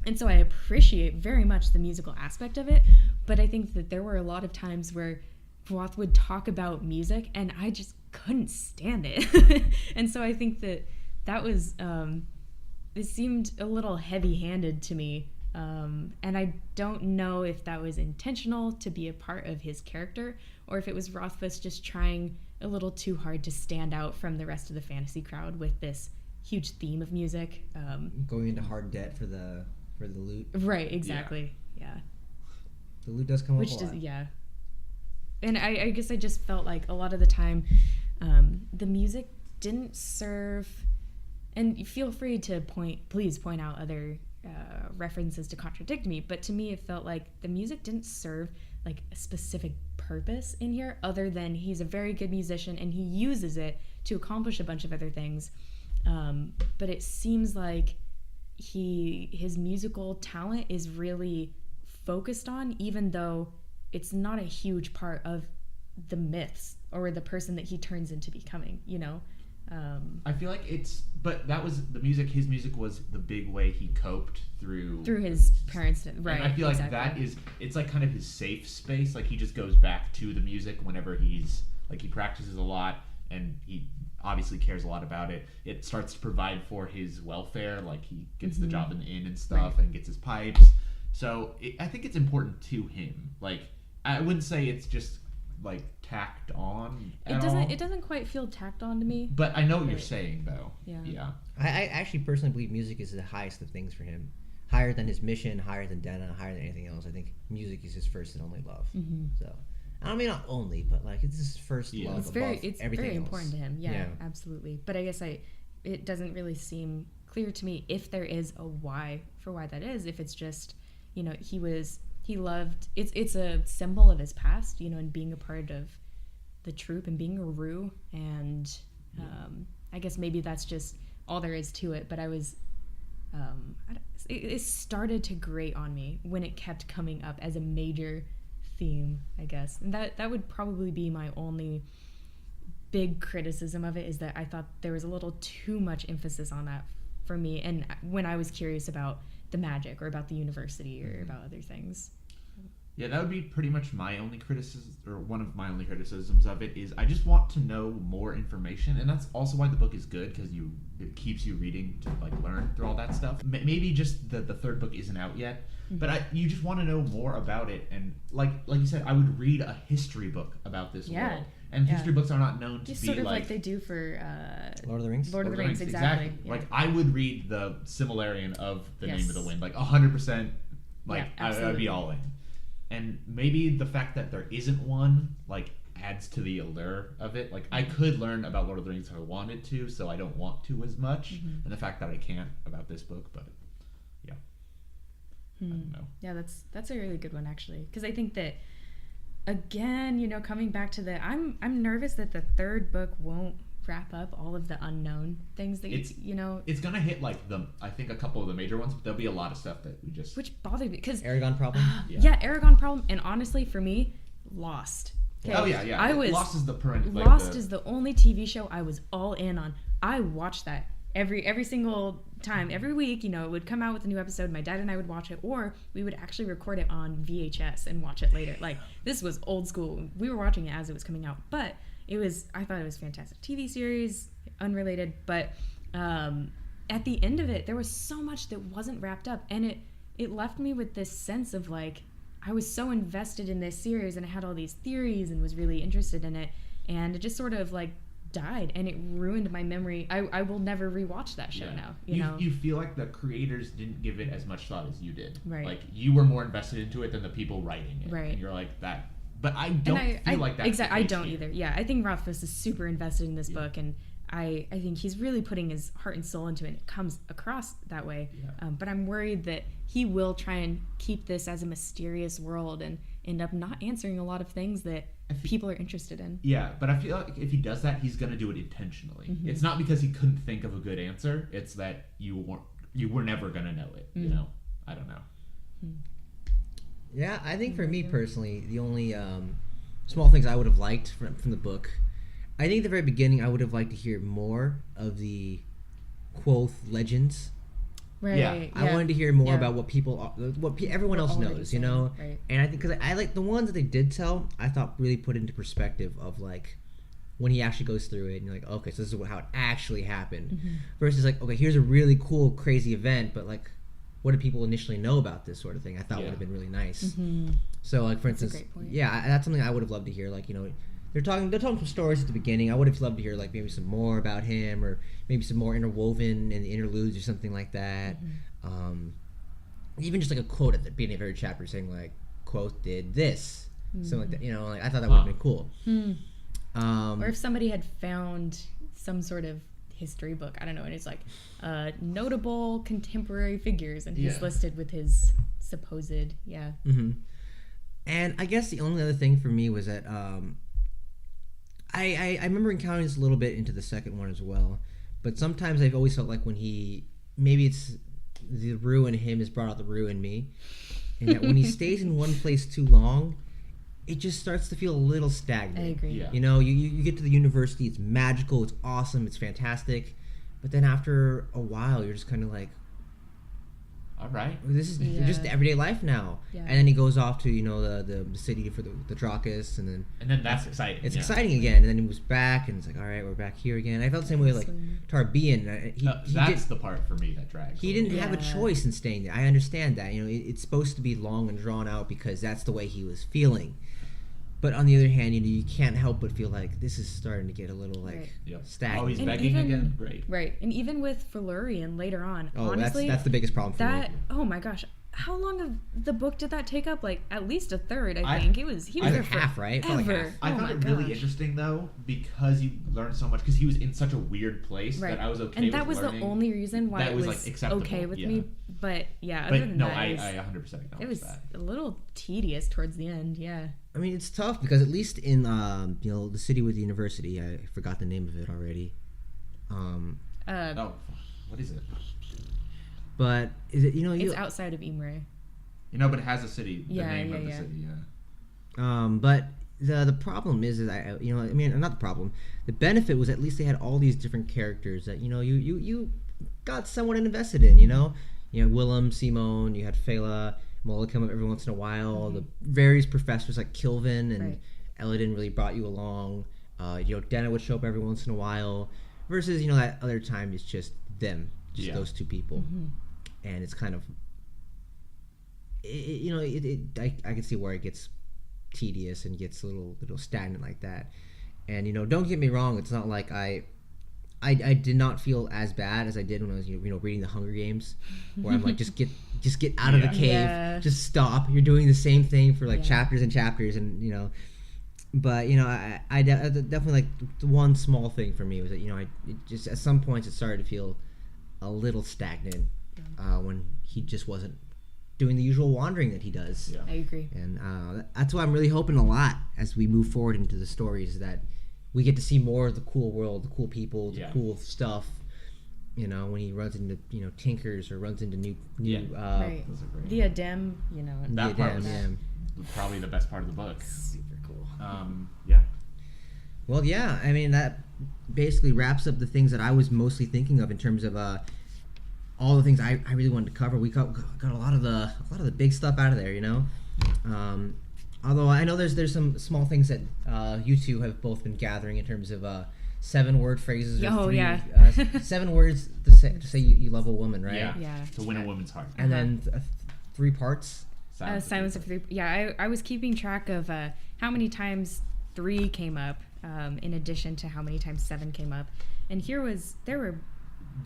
And so I appreciate very much the musical aspect of it, but I think that there were a lot of times where Roth would talk about music and I just couldn't stand it. And so I think that was, it seemed a little heavy-handed to me. And I don't know if that was intentional to be a part of his character, or if it was Rothfuss just trying a little too hard to stand out from the rest of the fantasy crowd with this huge theme of music. Going into hard debt for the lute. Right, exactly. Yeah. The lute does come up a lot. Yeah. And I guess I just felt like a lot of the time the music didn't serve, and feel free to please point out other references to contradict me, but to me it felt like the music didn't serve like a specific purpose in here, other than he's a very good musician and he uses it to accomplish a bunch of other things. But it seems like his musical talent is really focused on, even though it's not a huge part of the myths or the person that he turns into becoming, you know? I feel like but that was the music. His music was the big way he coped through his parents, right? And I feel like it's like kind of his safe space. Like he just goes back to the music whenever he practices a lot, and he obviously cares a lot about it. It starts to provide for his welfare. Like he gets the job in the inn and stuff, and gets his pipes. So I think it's important to him. Like I wouldn't say it's just like tacked on. It doesn't quite feel tacked on to me. But I know what you're saying, though. Yeah. I actually personally believe music is the highest of things for him. Higher than his mission, higher than Denna, higher than anything else. I think music is his first and only love. Mm-hmm. So, I mean, not only, but like it's his first love. It's very important to him. Yeah, absolutely. But I guess it doesn't really seem clear to me if there is a why that is. If it's just, you know, he loved, it's a symbol of his past, you know, and being a part of the troupe and being a roux, and I guess maybe that's just all there is to it. But I was it started to grate on me when it kept coming up as a major theme, I guess, and that would probably be my only big criticism of it, is that I thought there was a little too much emphasis on that for me, and when I was curious about the magic or about the university or about other things. Yeah, that would be pretty much my only criticism, or one of my only criticisms of it, is I just want to know more information, and that's also why the book is good, because it keeps you reading to like learn through all that stuff. Maybe just the third book isn't out yet, but you just want to know more about it, and like you said, I would read a history book about this world, And Yeah. history books are not known to Just be sort of like like they do for Lord of the Rings. Lord of the Rings, exactly. Yeah. Like I would read the Silmarillion of the Yes. Name of the Wind, like 100%. Like Yeah, I would absolutely. be all in. And maybe the fact that there isn't one like adds to the allure of it. Like I could learn about Lord of the Rings if I wanted to, so I don't want to as much. Mm-hmm. And the fact that I can't about this book, but yeah, I don't know. Yeah, that's a really good one actually, because I think that again, you know, coming back to I'm nervous that the third book won't wrap up all of the unknown things that you know, It's gonna hit like I think a couple of the major ones, but there'll be a lot of stuff that we just which bothered me because Aragon problem. yeah, Aragon problem, and honestly for me, Lost. Okay, Oh yeah. I was Lost is the current. Like Lost is the only TV show I was all in on. I watched that every single time, every week. You know, it would come out with a new episode. My dad and I would watch it, or we would actually record it on VHS and watch it later. Like this was old school. We were watching it as it was coming out, but I thought it was a fantastic TV series, unrelated. But at the end of it, there was so much that wasn't wrapped up, and it left me with this sense of like, I was so invested in this series and I had all these theories and was really interested in it, and it just sort of like died, and it ruined my memory. I will never rewatch that show now. You know, you feel like the creators didn't give it as much thought as you did. Right. Like you were more invested into it than the people writing it. Right. And you're like that. But I don't feel like that. Exactly. I don't either. Yeah, I think Rothfuss is super invested in this book, and I think he's really putting his heart and soul into it. It comes across that way. Yeah. But I'm worried that he will try and keep this as a mysterious world and end up not answering a lot of things that people are interested in. Yeah, but I feel like if he does that, he's gonna do it intentionally. Mm-hmm. It's not because he couldn't think of a good answer. It's that you were never gonna know it. You know, I don't know. Yeah, I think for me personally, the only small things I would have liked from the book, I think at the very beginning I would have liked to hear more of the Quoth legends. Right. Yeah. I wanted to hear more Yeah. about what everyone else already knows, saying, you know. right. And I think because I like the ones that they did tell, I thought really put into perspective of like when he actually goes through it, and you're like, okay, so this is how it actually happened, Mm-hmm. versus like, okay, here's a really cool, crazy event, but like, what did people initially know about this sort of thing? I thought would have been really nice. Mm-hmm. So like, for That's a instance, great point. yeah, that's something I would have loved to hear. Like, you know, they're telling some stories at the beginning. I would have loved to hear like maybe some more about him, or maybe some more interwoven in the interludes or something like that. Even just like a quote at the beginning of every chapter saying like, "Quote did this," something like that. You know, like I thought that would have been cool. Or if somebody had found some sort of history book, I don't know, and it's like notable contemporary figures, and he's Yeah. listed with his supposed And I guess the only other thing for me was that I remember encountering this a little bit into the second one as well, but sometimes I've always felt like when maybe it's the Rue in him has brought out the Rue in me, and that when he stays in one place too long, it just starts to feel a little stagnant. I agree. Yeah. You know, you get to the university, it's magical, it's awesome, it's fantastic, but then after a while, you're just kind of like, All right. this is Yeah. just everyday life now. Yeah. And then he goes off to, you know, the city for the Drakus, and then That's exciting. it's yeah. exciting again. And then he moves back, and it's like, all right, we're back here again. I felt the same way with like Absolutely. Tarbean. That's the part for me that drags. He a little didn't have a Yeah. choice in staying there. I understand that. You know, it's supposed to be long and drawn out because that's the way he was feeling. But on the other hand, you know, you can't help but feel like this is starting to get a little like Right. Yep. stagnant. Oh, he's And begging even- again. Great. Right. And even with Felurian later on, Oh, honestly, that's the biggest problem for that me. oh my gosh, how long of the book did that take up? Like at least a third, I I- think. He was Either there half, right? It felt like forever. half. I Oh found my it really gosh. interesting though because you learned so much because he was in such a weird place Right. that I was okay and with that was learning. the only reason why that it was, was like, acceptable, okay with yeah. me. But yeah, other But than no, that, I it was, 100% acknowledge it was that. a little tedious towards the end. Yeah. I mean, it's tough because at least in you know, the city with the university, I forgot the name of it already. Oh, what is it? But is it, you know, It's outside of Imre. You know, but it has a city. The Yeah, name of yeah, the yeah. city. Yeah. But the problem is I you know, I mean, not the problem. The benefit was at least they had all these different characters that, you know, you got somewhat invested in. You know, Willem, Simone, you had Fela, Mola come up every once in a while. The various professors like Kilvin and Right. Eladin really brought you along. You know, Denna would show up every once in a while. Versus, you know, that other time it's just them, just Yeah. those two people, and it's kind of, you know, I can see where it gets tedious and gets a little stagnant like that. And don't get me wrong, it's not like I did not feel as bad as I did when I was reading the Hunger Games, where I'm like, just get out of the cave, just stop. You're doing the same thing for like chapters and chapters, and But I definitely, like, the one small thing for me was that it just at some points it started to feel a little stagnant when he just wasn't doing the usual wandering that he does. I agree. And that's why I'm really hoping a lot as we move forward into the stories, that we get to see more of the cool world, the cool people, the cool stuff. When he runs into Tinkers or runs into new right. The Adem, that part was yeah. probably the best part of the book. Super cool. Yeah. Well, yeah. I mean, that basically wraps up the things that I was mostly thinking of in terms of all the things I really wanted to cover. We got a lot of the big stuff out of there, Although I know there's some small things that you two have both been gathering in terms of 7-word phrases. Or 7 words to say you love a woman, right? Yeah. To win a woman's heart. And then 3 parts. Silence of 3. Yeah, I was keeping track of how many times 3 came up, in addition to how many times 7 came up. And there were.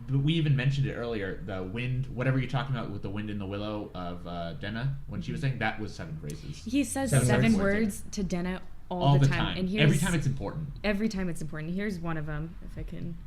But we even mentioned it earlier. The wind, whatever you're talking about with the wind in the willow of Denna, when she was saying that was 7 phrases. He says 7 words to Denna all the time. And every time it's important. Every time it's important. Here's one of them, if I can.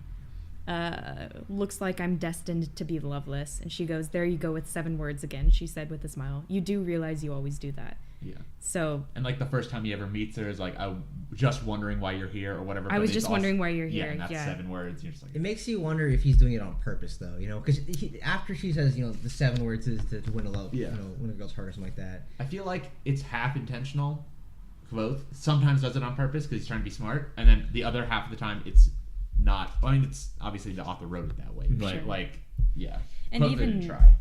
Looks like I'm destined to be loveless. And she goes, there you go with 7 words again, she said with a smile. You do realize you always do that. Yeah. So. And like the first time he ever meets her is like, I'm just wondering why you're here or whatever. I was just wondering why you're here. Yeah, and that's 7 words. You're just like, it makes you wonder if he's doing it on purpose, though, because after she says, the 7 words is to win a love, win a girl's heart or something like that. I feel like it's half intentional, both. Sometimes does it on purpose because he's trying to be smart, and then the other half of the time it's not. I mean, it's obviously the author wrote it that way, but and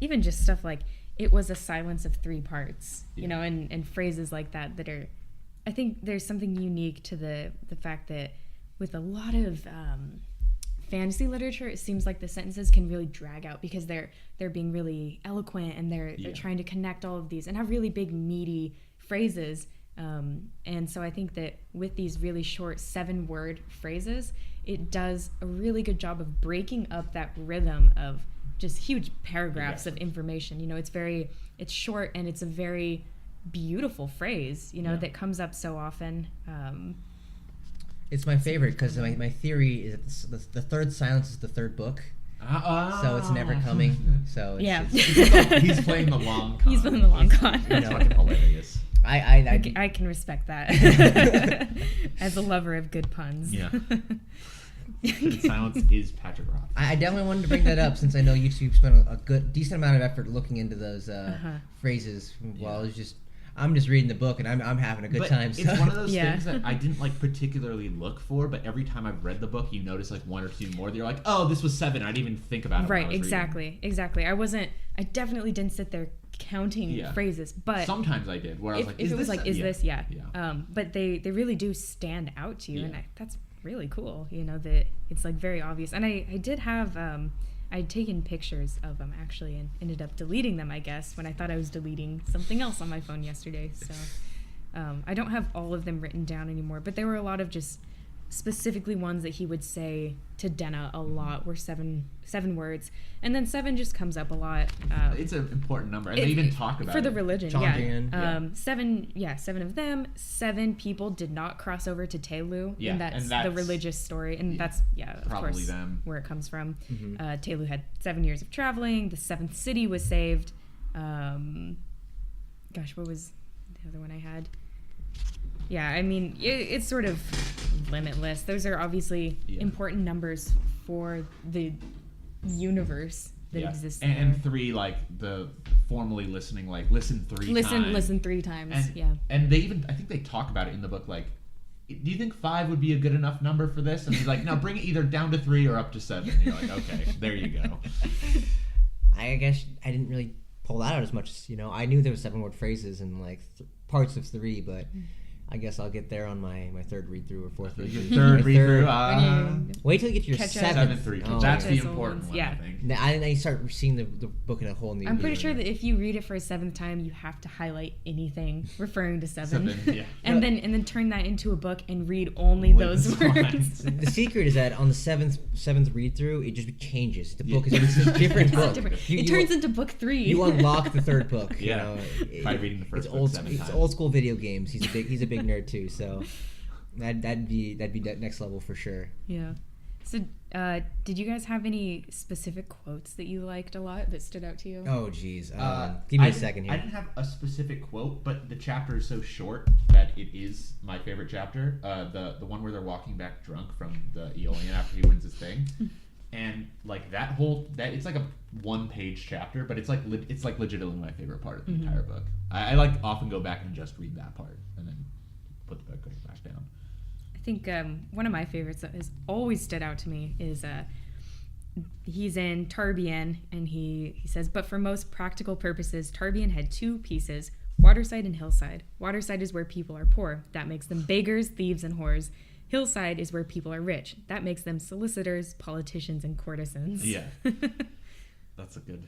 even just stuff like it was a silence of 3 parts, and phrases like that are. I think there's something unique to the fact that with a lot of fantasy literature, it seems like the sentences can really drag out because they're being really eloquent and they're trying to connect all of these and have really big meaty phrases. And so I think that with these really short 7-word phrases, it does a really good job of breaking up that rhythm of just huge paragraphs of information. It's short and it's a very beautiful phrase, that comes up so often. It's my favorite because my theory is that the third silence is the third book. So it's never coming. So he's playing the long con. He's playing the long con. It's fucking hilarious. I can respect that as a lover of good puns. Yeah. Silence is Patrick Rothfuss. I definitely wanted to bring that up since I know YouTube spent a decent amount of effort looking into those phrases. While I'm just reading the book and I'm having a good time. So. It's one of those things that I didn't particularly look for, but every time I've read the book, you notice 1 or 2 more. That you're like, oh, this was 7. I didn't even think about it. Right, exactly. I definitely didn't sit there counting phrases, but sometimes I did. Where I was like, is this? Yeah. But they really do stand out to you, and that's really cool. That it's very obvious. And I did have I'd taken pictures of them actually and ended up deleting them, I guess, when I thought I was deleting something else on my phone yesterday. So I don't have all of them written down anymore, but there were a lot of just specifically ones that he would say to Denna a lot were 7 words, and then 7 just comes up a lot. It's an important number, and they even talk about for it. the religion. Chandrian. 7 of them. 7 people did not cross over to Telu, and that's the religious story, and that's of probably course them. Where it comes from. Mm-hmm. Telu had 7 years of traveling. The 7th city was saved. What was the other one I had? Yeah, I mean, it's sort of limitless. Those are obviously important numbers for the universe that exists. And 3, the formally listening, listen 3 times. Listen 3 times, And they even, I think they talk about it in the book, do you think 5 would be a good enough number for this? And he's like, no, bring it either down to 3 or up to 7. And you're like, okay, there you go. I guess I didn't really pull that out as much as, I knew there was 7-word phrases and parts of 3, but I guess I'll get there on my third read through or fourth read Your through. third My read through. When you Wait till you get to your catch up. seventh. Read. Oh, That's okay. the important one, Yeah. I think. Now, I start seeing the book in a whole new. I'm pretty view. sure that if you read it for a seventh time, you have to highlight anything referring to seven, Yeah. and then turn that into a book and read only those words. The secret is that on the seventh read through, it just changes. The book is a different It's book. different. You- It you- turns into book 3. You unlock the third book. Yeah. You know, By reading the first it's book old, 7 it's times. old school video games. He's a big nerd too. So that'd be next level for sure. Yeah. So, did you guys have any specific quotes that you liked a lot that stood out to you? Oh geez, give me a second here. I didn't have a specific quote, but the chapter is so short that it is my favorite chapter. The one where they're walking back drunk from the Aeolian after he wins his thing, and like that it's like a 1-page chapter, but it's like legitimately my favorite part of the entire book. I like often go back and just read that part and then put the book back down. I think one of my favorites that has always stood out to me is he's in Tarbian, and he says, but for most practical purposes, Tarbian had 2 pieces, waterside and hillside. Waterside is where people are poor. That makes them beggars, thieves, and whores. Hillside is where people are rich. That makes them solicitors, politicians, and courtesans. Yeah. That's a good...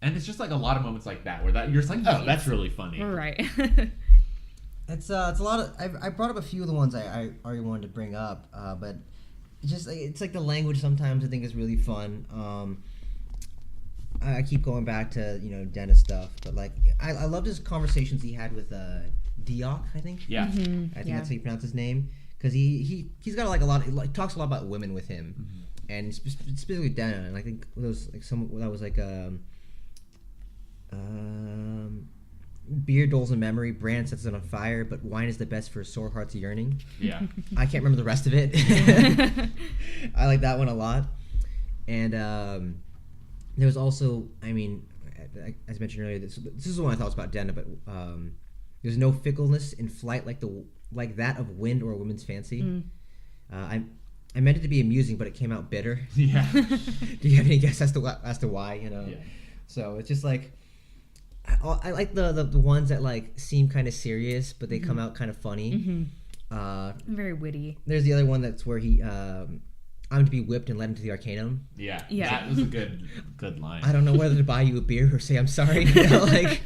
And it's just like a lot of moments like that where you're just like, oh, that's really funny. Right. It's a lot of. I brought up a few of the ones I already wanted to bring up, but it's like the language sometimes I think is really fun. I keep going back to Denna stuff, but like I loved his conversations he had with Diok, I think. Yeah. I think that's how you pronounce his name, because he's got like a lot. He talks a lot about women with him, and specifically Denna, and I think it was like that was like beer dulls in memory, brand sets it on fire, but wine is the best for sore hearts yearning. Yeah. I can't remember the rest of it. I like that one a lot. And there was also, I mean, as mentioned earlier, this is the one I thought was about Denna, but there's no fickleness in flight like that of wind or a woman's fancy. I meant it to be amusing, but it came out bitter. Yeah. Do you have any guess as to why? Yeah. So it's just like I like the ones that like seem kind of serious, but they come out kind of funny. Very witty. There's the other one that's where he I'm to be whipped and led into the Arcanum. Yeah. Yeah. That was a good line. I don't know whether to buy you a beer or say I'm sorry. Like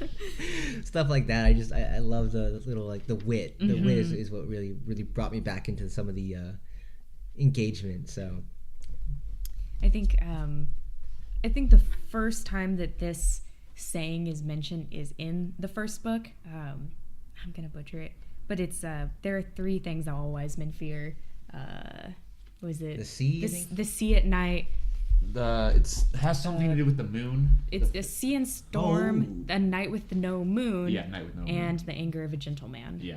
stuff like that. I love the little like the wit. The wit is what really brought me back into some of the engagement. So I think the first time that this saying is mentioned is in the first book. I'm gonna butcher it, but it's there are 3 things all wise men fear. What is it? The sea. The sea at night. It has something to do with the moon. It's a sea and storm, a night with no moon. Yeah, night with no moon. And the anger of a gentleman. Yeah.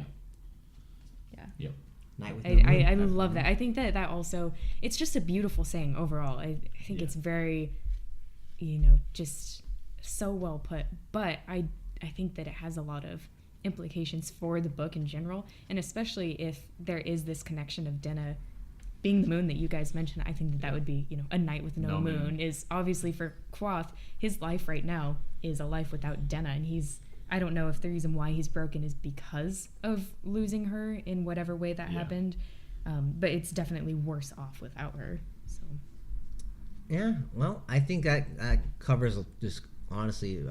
Yeah. Yep. Night with no moon. I love that. I think that also, it's just a beautiful saying overall. I think it's very, just so well put. But I think that it has a lot of implications for the book in general, and especially if there is this connection of Denna being the moon that you guys mentioned. I think that would be, a night with no moon is obviously for Quoth, his life right now is a life without Denna, and I don't know if the reason why he's broken is because of losing her in whatever way that happened, but it's definitely worse off without her. So Yeah, well, I think that covers just honestly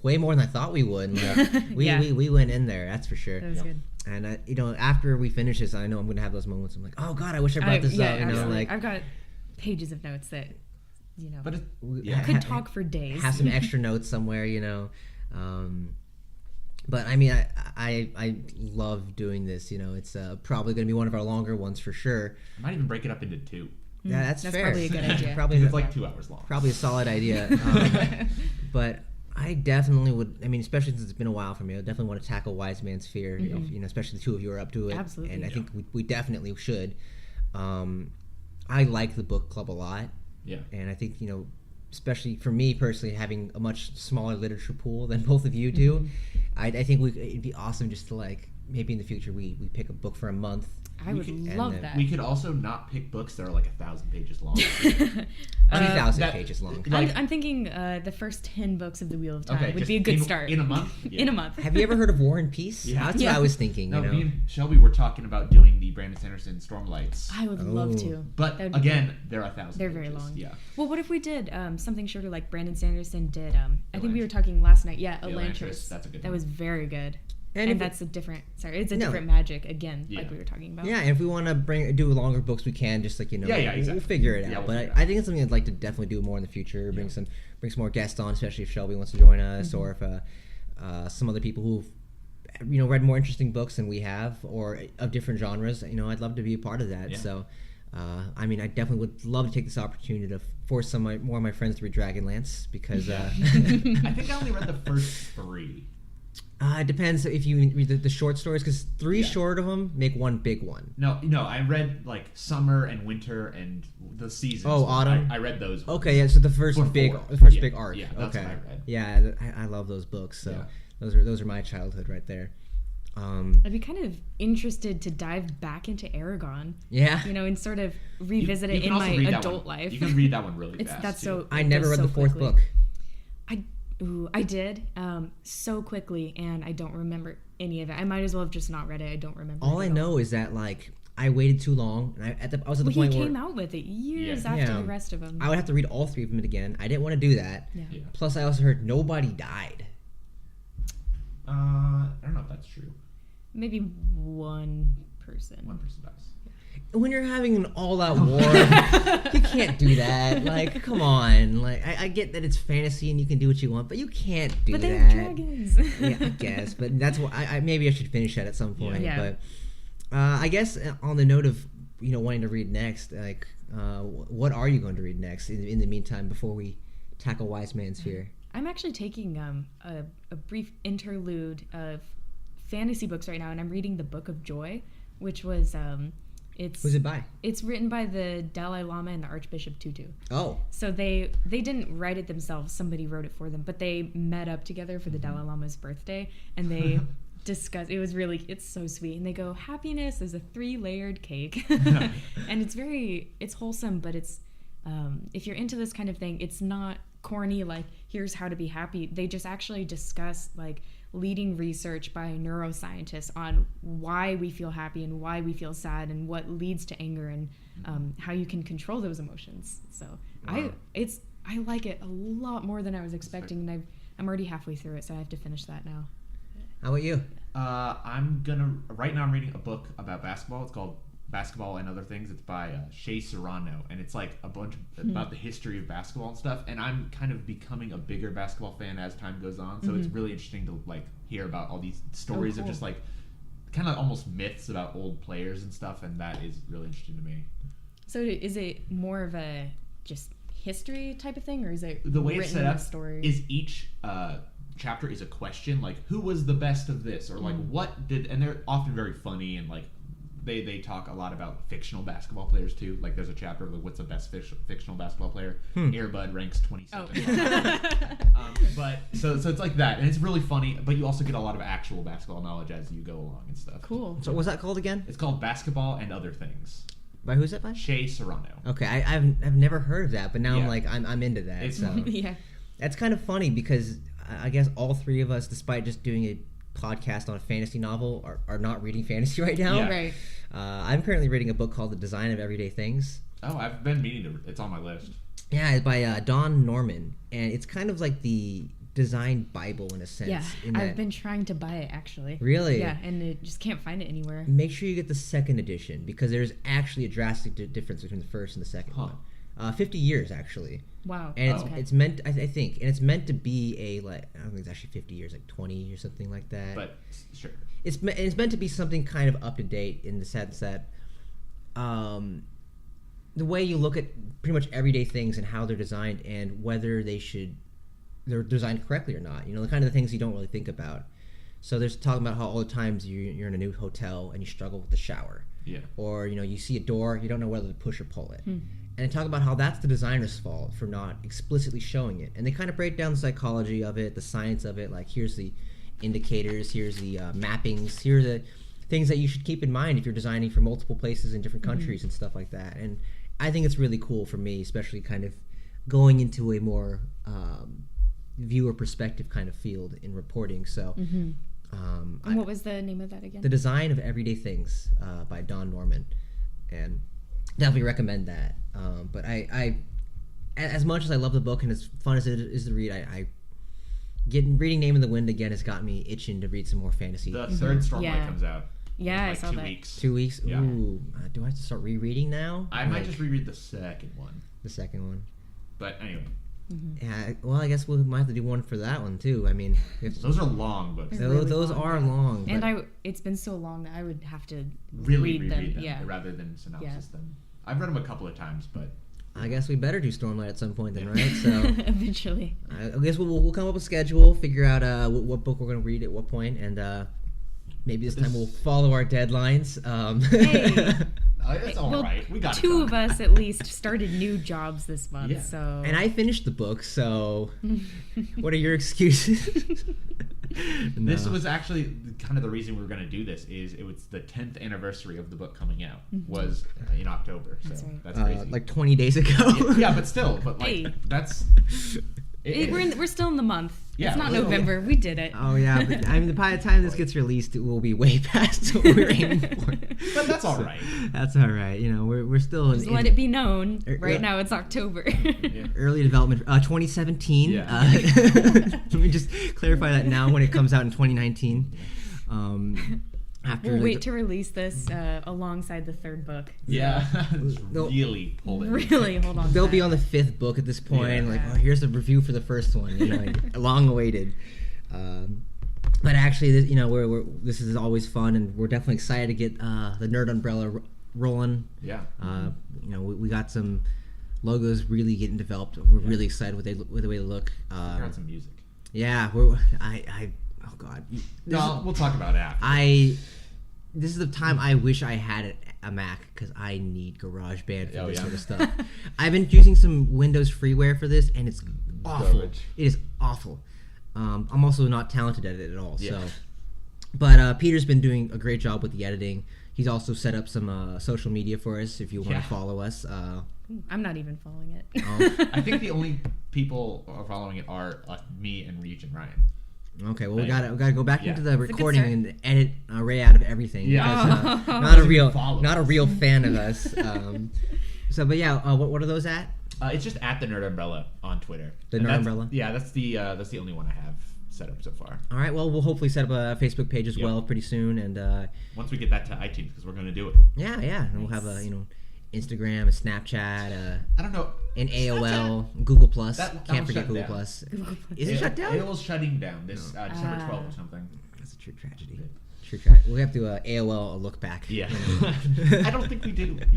way more than I thought we would. Like, we went in there, that's for sure. that was good. And after we finish this, I know I'm gonna have those moments. I'm like, oh god, I wish I brought this up. Absolutely. Like I've got pages of notes that But I could talk for days. Have some extra notes somewhere, But I mean, I love doing this. It's probably gonna be one of our longer ones for sure. I might even break it up into 2. Yeah, that's fair. probably a good idea. Probably It's like 2 hours long. Probably a solid idea. But I definitely would. I mean, especially since it's been a while for me, I definitely want to tackle Wise Man's Fear. If, especially the 2 of you are up to it. Absolutely. And I think we definitely should. I like the book club a lot. Yeah. And I think especially for me personally, having a much smaller literature pool than both of you do, I think it'd be awesome just to like maybe in the future we pick a book for a month. I would love that. We could also not pick books that are like 1,000 pages long. 3,000 pages long. I'm thinking the first 10 books of the Wheel of Time would be a good start. In a month? Yeah. In a month. Have you ever heard of War and Peace? Yeah. That's what I was thinking. No, you know? me and Shelby were talking about doing the Brandon Sanderson Stormlights. I would love to. But again, they're 1,000 They're pages. very long. Yeah. Well, what if we did something shorter like Brandon Sanderson did? I think we were talking last night. Yeah, Elantris. That's a good That one. was very good. And that's a different. Sorry, it's a different magic again, like we were talking about. Yeah, and if we want to do longer books, we can. Just like exactly. we'll figure it out. Yeah, But I think it's something I'd like to definitely do more in the future. Bring some more guests on, especially if Shelby wants to join us, or if some other people who've read more interesting books than we have, or of different genres. I'd love to be a part of that. Yeah. So, I definitely would love to take this opportunity to force more of my friends to read Dragonlance because I think I only read the first 3. It depends if you read the short stories, because 3 short of them make one big one. No, I read like summer and winter and the seasons. Oh, autumn. I read those ones. Okay, yeah. So the first big arc. Yeah, that's okay. what I read. Yeah, I love those books. So those are my childhood right there. I'd be kind of interested to dive back into Aragon. Yeah. And sort of revisit it in my adult life. You can read that one really fast. That's too. so. I never read the 4th quickly. book. I did so quickly, and I don't remember any of it. I might as well have just not read it. I don't remember. All I know is that I waited too long, and I was at the point where he came out with it years after the rest of them. I would have to read all 3 of them again. I didn't want to do that. Yeah. Plus, I also heard nobody died. I don't know if that's true. Maybe one person. One person dies. When you're having an all-out war, you can't do that. Like, come on. Like, I get that it's fantasy and you can do what you want, but you can't do that. But they're dragons. Yeah, I guess. But that's why maybe I should finish that at some point. Yeah. But I guess on the note of wanting to read next, like, what are you going to read next in the meantime before we tackle Wise Man's Fear? I'm actually taking a brief interlude of fantasy books right now, and I'm reading the Book of Joy, which was Who's it by? It's written by the Dalai Lama and the Archbishop Tutu. Oh. So they didn't write it themselves. Somebody wrote it for them, but they met up together for the Dalai Lama's birthday, and they discussed. It's so sweet, and they go, happiness is a 3-layered cake, and it's wholesome, but it's if you're into this kind of thing, it's not corny, like here's how to be happy. They just actually discuss like leading research by neuroscientists on why we feel happy and why we feel sad and what leads to anger and how you can control those emotions. So I like it a lot more than I was expecting, and I'm already halfway through it, so I have to finish that now. How about you? Right now I'm reading a book about basketball. It's called Basketball and Other Things. It's by Shea Serrano, and it's like a bunch about the history of basketball and stuff, and I'm kind of becoming a bigger basketball fan as time goes on, so it's really interesting to like hear about all these stories of just like kind of almost myths about old players and stuff, and that is really interesting to me. So is it more of a just history type of thing, or is it the way it's set up story? Is each chapter is a question, like who was the best of this, or like what did, and they're often very funny, and like they talk a lot about fictional basketball players too. Like there's a chapter of like, what's the best fictional basketball player. Air Bud ranks 27. But so it's like that, and it's really funny, but you also get a lot of actual basketball knowledge as you go along and stuff. Cool. So what's that called again? It's called Basketball and Other Things. By who's that by? Shea Serrano. Okay, I've never heard of that, but now Yeah. I'm into that. It's- So Yeah. that's kind of funny because I guess all 3 of us, despite just doing a podcast on a fantasy novel, are not reading fantasy right now. Yeah. Right. I'm currently reading a book called The Design of Everyday Things. Oh, I've been meaning to. It's on my list. Yeah, it's by Don Norman, and it's kind of like the design Bible in a sense. Yeah, in that, I've been trying to buy it actually. Really? Yeah, and it just can't find it anywhere. Make sure you get the 2nd edition because there's actually a drastic difference between the first and the second Huh. one. 50 years actually. Wow. And Okay. it's meant, I think, and it's meant to be a like I don't think it's actually 50 years, like 20 or something like that. But sure. It's meant to be something kind of up to date in the sense that the way you look at pretty much everyday things and how they're designed and whether they're designed correctly or not. The kind of the things you don't really think about. So there's talking about how all the times you're in a new hotel and you struggle with the shower. Yeah. Or, you see a door, you don't know whether to push or pull it. And they talk about how that's the designer's fault for not explicitly showing it. And they kind of break down the psychology of it, the science of it, like here's the indicators, here's the mappings, here's things that you should keep in mind if you're designing for multiple places in different countries and stuff like that. And I think it's really cool for me, especially kind of going into a more viewer perspective kind of field in reporting. So, And what was the name of that again? The Design of Everyday Things by Don Norman, and definitely recommend that. But I, as much as I love the book and as fun as it is to read, reading Name of the Wind again has got me itching to read some more fantasy. The third Stormlight Yeah. comes out. Yeah, in I saw 2 that. weeks. 2 weeks. Yeah. Ooh, do I have to start rereading now? I might just reread the second one. The second one. But anyway, Yeah. Well, I guess we might have to do one for that one too. I mean, those are long books. They're really those long, are yeah. long. And but- it's been so long that I would have to Really read reread them. them Yeah. rather than synopsis them. I've read them a couple of times, but I guess we better do Stormlight at some point then, right? So Eventually. I guess we'll come up with a schedule, figure out what book we're going to read at what point, and maybe this time we'll follow our deadlines. Hey. it's all right. We got it. Two done. of us at least started new jobs this month, Yeah. so. And I finished the book, so what are your excuses? No. This was actually kind of the reason we were going to do this. Is it was the 10th anniversary of the book coming out was in October. So That's right. that's crazy. like 20 days ago. yeah, but still, but like Hey. that's. We're still in the month. Yeah, it's not we're- November. We did it. Oh yeah, but I mean, by the time this gets released, it will be way past what we were aiming for. But that's all right. That's all right. You know, we're still Just let it be known. Yeah. Right now it's October. early development. 2017. Yeah. Let me just clarify that now when it comes out in 2019. After We'll wait to release this alongside the third book. Yeah, They'll- really pull it. Really, hold on. they'll to be that. on the 5th book at this point. Yeah. Like, oh, here's the review for the first one. You know, long awaited. But actually, this, you know, this is always fun, and we're definitely excited to get the Nerd Umbrella rolling. Yeah. You know, we got some logos really getting developed. We're really excited with the way they look. Figure out some music. Yeah, oh god. No, we'll talk about it after. This is the time I wish I had a Mac because I need GarageBand for Oh, this yeah. sort of stuff. I've been using some Windows freeware for this, and it's awful. Garbage. It is awful. I'm also not talented at it at all. Yeah. So, but Peter's been doing a great job with the editing. He's also set up some social media for us if you want Yeah. to follow us. I'm not even following it. I think the only people who are following it are me and Reach and Ryan. Okay, well we gotta go back Yeah. into the good recording start. and edit Ray out of everything. Yeah. because, not a real Follow not a us. real fan of us. So, but yeah, what are those at? It's just at the Nerd Umbrella on Twitter. The And Nerd that's- Umbrella? Yeah, that's the only one I have set up so far. All right, well we'll hopefully set up a Facebook page as Yep. well pretty soon, and Once we get that to iTunes, because we're going to do it. yeah, and we'll have a Instagram, a Snapchat, I don't know. an AOL, Google Plus. That Can't one's forget shut Google down. Plus. Is it shut down? AOL's shutting down this December 12th or something. That's a true tragedy. True tragedy. We'll have to AOL a look back. Yeah. I don't think we did,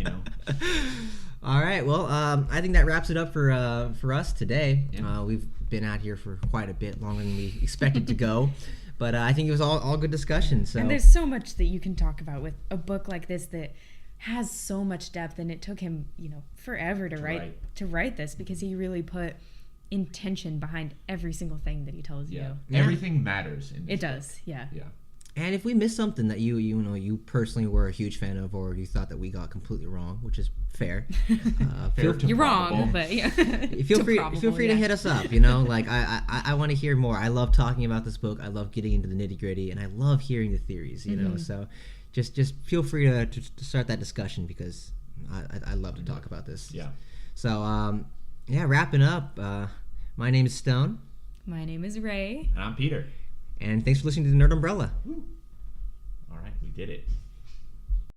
All right. Well, I think that wraps it up for us today. Yeah. We've been out here for quite a bit longer than we expected to go, but I think it was all good discussion. So And there's so much that you can talk about with a book like this that has so much depth, and it took him, forever to write this because he really put intention behind every single thing that he tells Yeah. you. Everything matters. In this It does, yeah. book. Yeah. And if we missed something that you personally were a huge fan of, or you thought that we got completely wrong, which is fair, Fair to You're probable. wrong, but yeah. feel free to hit us up. Like I want to hear more. I love talking about this book. I love getting into the nitty gritty, and I love hearing the theories. So just feel free to start that discussion because I love to talk about this. Yeah. So wrapping up. My name is Stone, My name is Ray. And I'm Peter. and thanks for listening to the Nerd Umbrella. All right, we did it.